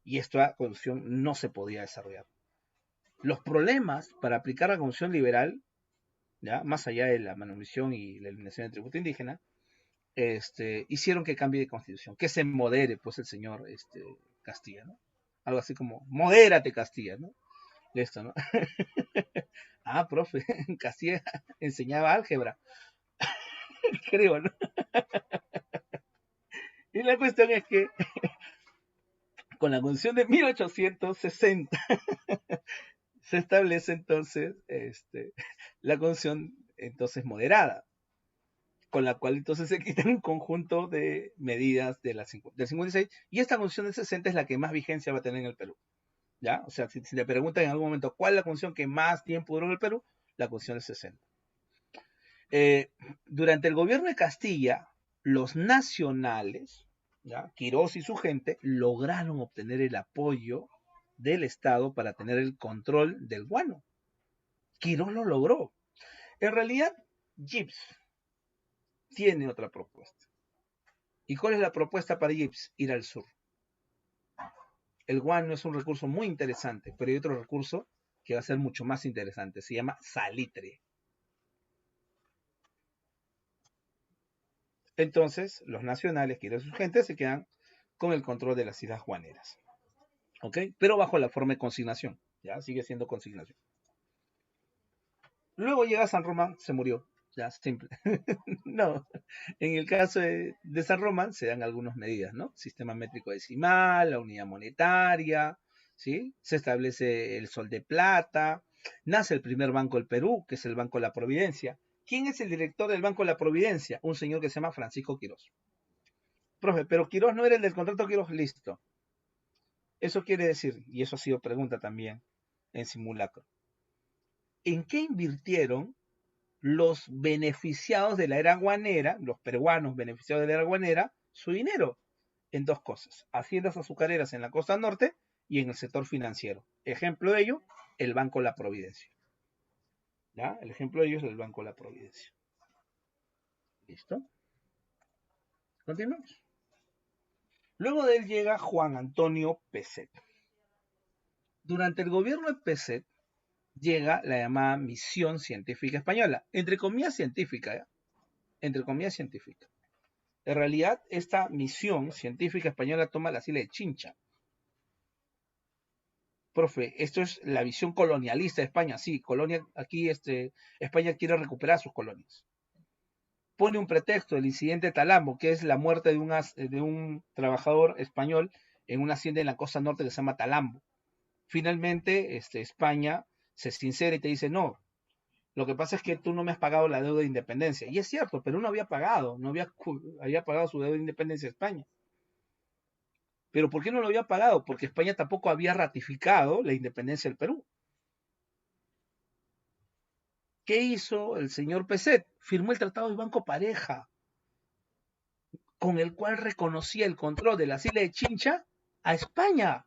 Speaker 1: y esta Constitución no se podía desarrollar. Los problemas para aplicar la Constitución Liberal, ¿ya?, más allá de la manutención y la eliminación del tributo indígena, hicieron que cambie de constitución, que se modere, pues, el señor Castilla, ¿no? Algo así como, modérate Castilla, ¿no? Esto, ¿no? Ah, profe, Castilla enseñaba álgebra, creo, ¿no? Y la cuestión es que con la Constitución de 1860 se establece entonces la Constitución entonces moderada, con la cual entonces se quitan un conjunto de medidas del 56, y esta Constitución del 60 es la que más vigencia va a tener en el Perú. ¿Ya? O sea, si le preguntan en algún momento cuál es la Constitución que más tiempo duró en el Perú, la Constitución del 60. Durante el gobierno de Castilla, los nacionales, ¿ya?, Quirós y su gente, lograron obtener el apoyo del Estado para tener el control del guano. Quirós lo logró. En realidad, Gibbs tiene otra propuesta. ¿Y cuál es la propuesta para Gibbs? Ir al sur. El guano es un recurso muy interesante, pero hay otro recurso que va a ser mucho más interesante. Se llama salitre. Entonces, los nacionales, que eran sus gentes, se quedan con el control de las islas guaneras. ¿Ok? Pero bajo la forma de consignación. Ya, sigue siendo consignación. Luego llega San Román, se murió. Ya, simple. No, en el caso de San Román se dan algunas medidas, ¿no? Sistema métrico decimal, la unidad monetaria, ¿sí? Se establece el sol de plata, nace el primer banco del Perú, que es el Banco de la Providencia. ¿Quién es el director del Banco de la Providencia? Un señor que se llama Francisco Quirós. Profe, pero Quirós no era el del contrato Quirós, listo. Eso quiere decir, y eso ha sido pregunta también en simulacro, ¿en qué invirtieron los beneficiados de la era guanera, los peruanos beneficiados de la era guanera, su dinero? En dos cosas: haciendas azucareras en la costa norte y en el sector financiero. Ejemplo de ello, el Banco de la Providencia. ¿Ya? El ejemplo de ello es el Banco de la Providencia. ¿Listo? Continuamos. Luego de él llega Juan Antonio Peset. Durante el gobierno de Peset llega la llamada Misión Científica Española, entre comillas científica, ¿ya? Entre comillas científica. En realidad, esta misión científica española toma la isla de Chincha. Profe, esto es la visión colonialista de España. Sí, aquí España quiere recuperar sus colonias. Pone un pretexto, el incidente de Talambo, que es la muerte de un trabajador español en una hacienda en la costa norte que se llama Talambo. Finalmente, España se sincera y te dice: no, lo que pasa es que tú no me has pagado la deuda de independencia. Y es cierto, Perú no había pagado, había pagado su deuda de independencia a España. ¿Pero por qué no lo había pagado? Porque España tampoco había ratificado la independencia del Perú. ¿Qué hizo el señor Peset? Firmó el Tratado de Banco Pareja, con el cual reconocía el control de las islas de Chincha a España.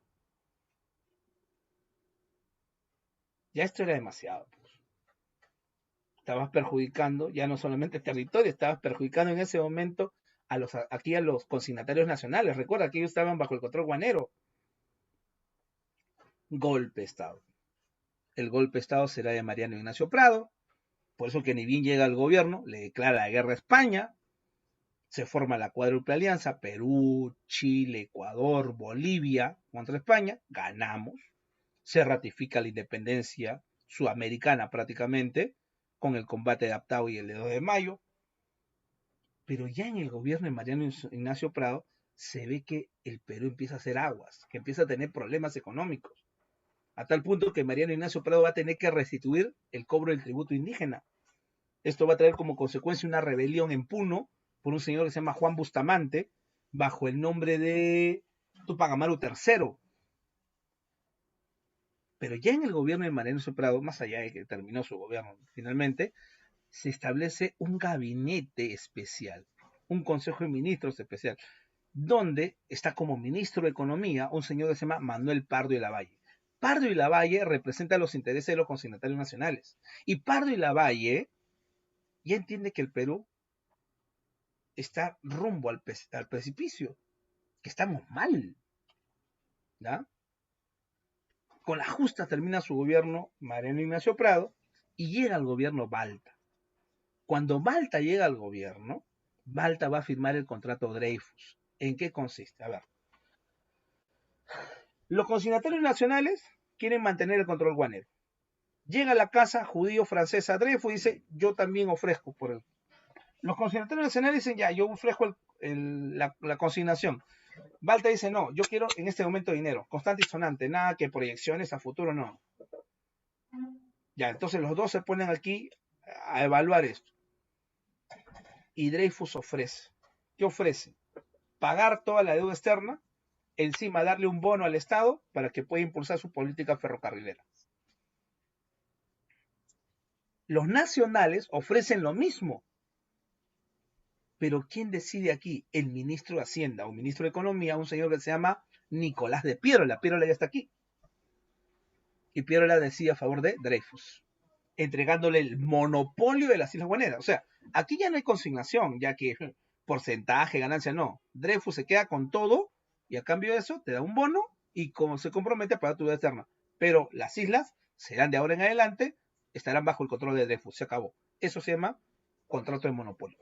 Speaker 1: Ya esto era demasiado. Estabas perjudicando ya no solamente el territorio, estabas perjudicando en ese momento aquí a los consignatarios nacionales. Recuerda que ellos estaban bajo el control guanero. Golpe de Estado. El golpe de Estado será de Mariano Ignacio Prado. Por eso que ni bien llega al gobierno, le declara la guerra a España. Se forma la cuádruple alianza: Perú, Chile, Ecuador, Bolivia contra España. Ganamos. Se ratifica la independencia sudamericana prácticamente, con el combate de Aptao y el de 2 de mayo. Pero ya en el gobierno de Mariano Ignacio Prado se ve que el Perú empieza a hacer aguas, que empieza a tener problemas económicos, a tal punto que Mariano Ignacio Prado va a tener que restituir el cobro del tributo indígena. Esto va a traer como consecuencia una rebelión en Puno por un señor que se llama Juan Bustamante, bajo el nombre de Tupac Amaru III. Pero ya en el gobierno de Mariano Ignacio Prado, más allá de que terminó su gobierno finalmente, se establece un gabinete especial, un consejo de ministros especial, donde está como ministro de Economía un señor que se llama Manuel Pardo y Lavalle. Pardo y Lavalle representa los intereses de los consignatarios nacionales. Y Pardo y Lavalle ya entiende que el Perú está rumbo al precipicio, que estamos mal. ¿Ya? Con la justa termina su gobierno Mariano Ignacio Prado y llega al gobierno Balta. Cuando Balta llega al gobierno, Balta va a firmar el contrato Dreyfus. ¿En qué consiste? A ver. Los consignatarios nacionales quieren mantener el control guanero. Llega a la casa judío-francesa Dreyfus y dice: yo también ofrezco por él. Los consignatarios nacionales dicen: ya, yo ofrezco la consignación. Balta dice: no, yo quiero en este momento dinero, constante y sonante, nada que proyecciones a futuro, no. Ya, entonces los dos se ponen aquí a evaluar esto. Y Dreyfus ofrece. ¿Qué ofrece? Pagar toda la deuda externa, encima darle un bono al Estado para que pueda impulsar su política ferrocarrilera. Los nacionales ofrecen lo mismo. Pero ¿quién decide aquí? El ministro de Hacienda o ministro de Economía, un señor que se llama Nicolás de Piérola. Piérola ya está aquí. Y Piérola decide a favor de Dreyfus, entregándole el monopolio de las Islas Guaneras. O sea, aquí ya no hay consignación, ya que porcentaje, ganancia, no. Dreyfus se queda con todo y a cambio de eso te da un bono y como se compromete a pagar tu deuda externa. Pero las islas serán de ahora en adelante, estarán bajo el control de Dreyfus. Se acabó. Eso se llama contrato de monopolio.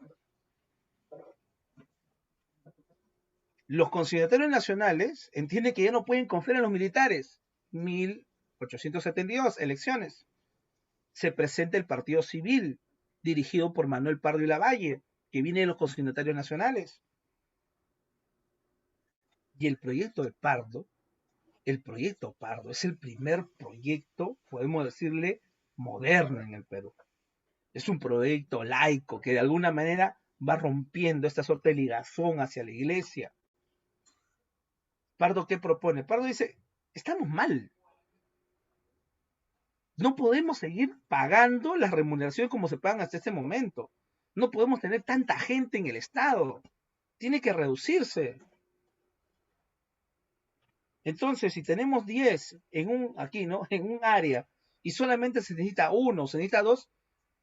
Speaker 1: Los consignatarios nacionales entienden que ya no pueden confiar en los militares. 1872, elecciones. Se presenta el Partido Civil, dirigido por Manuel Pardo y Lavalle, que viene de los consignatarios nacionales. Y el proyecto Pardo es el primer proyecto, podemos decirle, moderno en el Perú. Es un proyecto laico que de alguna manera va rompiendo esta suerte de ligazón hacia la iglesia. Pardo, ¿qué propone? Pardo dice, estamos mal. No podemos seguir pagando las remuneraciones como se pagan hasta este momento. No podemos tener tanta gente en el Estado. Tiene que reducirse. Entonces, si tenemos 10 aquí, ¿no? En un área y solamente se necesita uno, se necesita dos,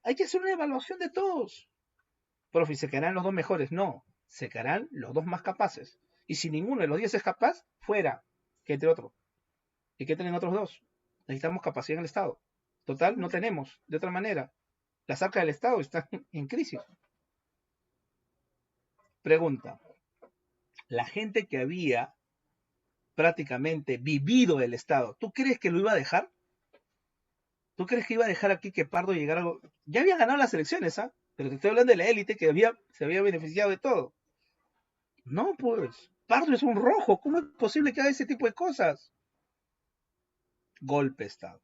Speaker 1: hay que hacer una evaluación de todos. Profe, ¿se quedarán los dos mejores? No, se quedarán los dos más capaces. Y si ninguno de los 10 es capaz, fuera, que entre otro. ¿Y que tienen otros dos? Necesitamos capacidad en el Estado. Total, no tenemos, de otra manera. Las arcas del Estado están en crisis. Pregunta, la gente que había prácticamente vivido el Estado, ¿tú crees que lo iba a dejar? ¿Tú crees que iba a dejar aquí que Pardo llegara a algo? Ya había ganado las elecciones, ¿ah? Pero te estoy hablando de la élite que se había beneficiado de todo. No, pues, Pardo es un rojo. ¿Cómo es posible que haga ese tipo de cosas? Golpe de Estado.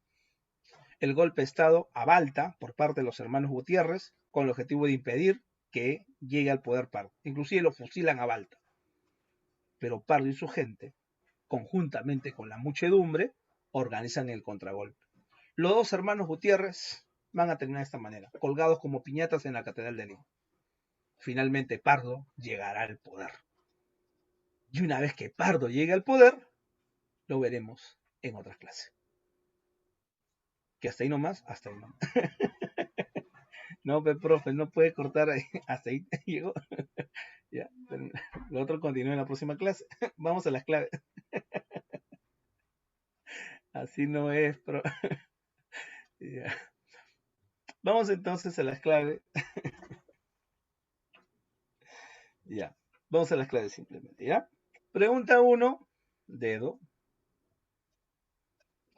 Speaker 1: El golpe de Estado a Balta por parte de los hermanos Gutiérrez con el objetivo de impedir que llegue al poder Pardo. Inclusive lo fusilan a Balta. Pero Pardo y su gente, conjuntamente con la muchedumbre, organizan el contragolpe. Los dos hermanos Gutiérrez van a terminar de esta manera, colgados como piñatas en la Catedral de Lima. Finalmente Pardo llegará al poder. Y una vez que Pardo llegue al poder, lo veremos en otras clases. Que hasta ahí nomás, hasta ahí nomás. No, profe, no puede cortar ahí. Hasta ahí llegó. Ya, lo otro continúa en la próxima clase. Vamos a las claves. Así no es, pero. Ya. Vamos entonces a las claves. Ya. Vamos a las claves simplemente, ¿ya? Pregunta 1, dedo.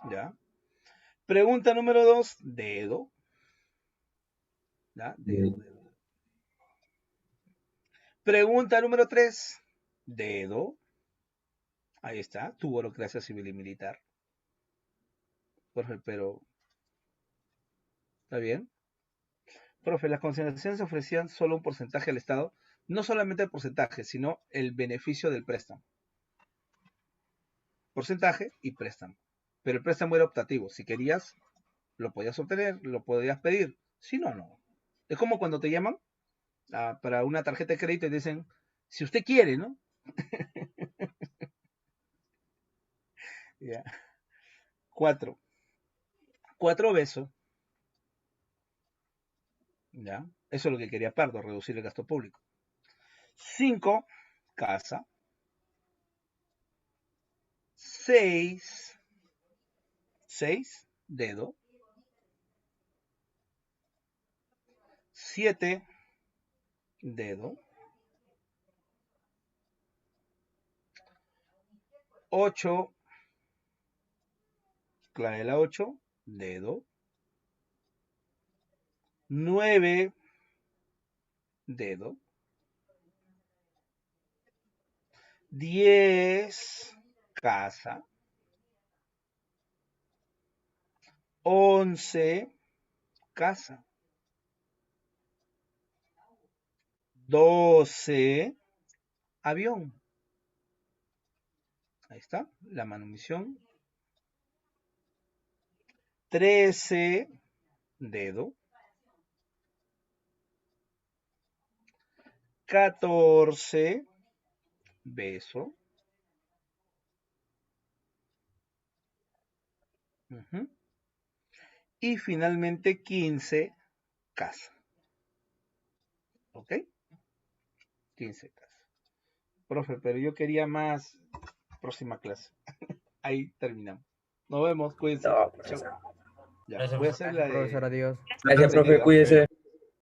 Speaker 1: ¿Ya? Pregunta número 2, dedo. ¿Ya? Dedo, dedo. Pregunta número 3, dedo. Ahí está, tu burocracia civil y militar. Profe, pero. ¿Está bien? Profe, las consignaciones ofrecían solo un porcentaje al Estado. No solamente el porcentaje, sino el beneficio del préstamo. Porcentaje y préstamo. Pero el préstamo era optativo. Si querías, lo podías obtener, lo podías pedir. Si no, no. Es como cuando te llaman para una tarjeta de crédito y dicen, si usted quiere, ¿no? Ya. 4. 4 besos. ¿Ya? Eso es lo que quería Pardo, reducir el gasto público. 5. Casa. 6. 6. Dedo. 7. Dedo. 8. Clave de la 8. Dedo. 9. Dedo. 10. Casa. 11. Casa. 12. Avión. Ahí está, la manumisión. 13. Dedo. 14. Beso. Y finalmente 15. Casa. ¿Ok? 15 casa. Profe, pero yo quería más próxima clase. ahí terminamos. Nos vemos, cuídense.
Speaker 3: No,
Speaker 1: Chau. Ya,
Speaker 4: Gracias,
Speaker 1: voy a hacer la de...
Speaker 5: Profesor, adiós.
Speaker 3: Gracias, profe, cuídese.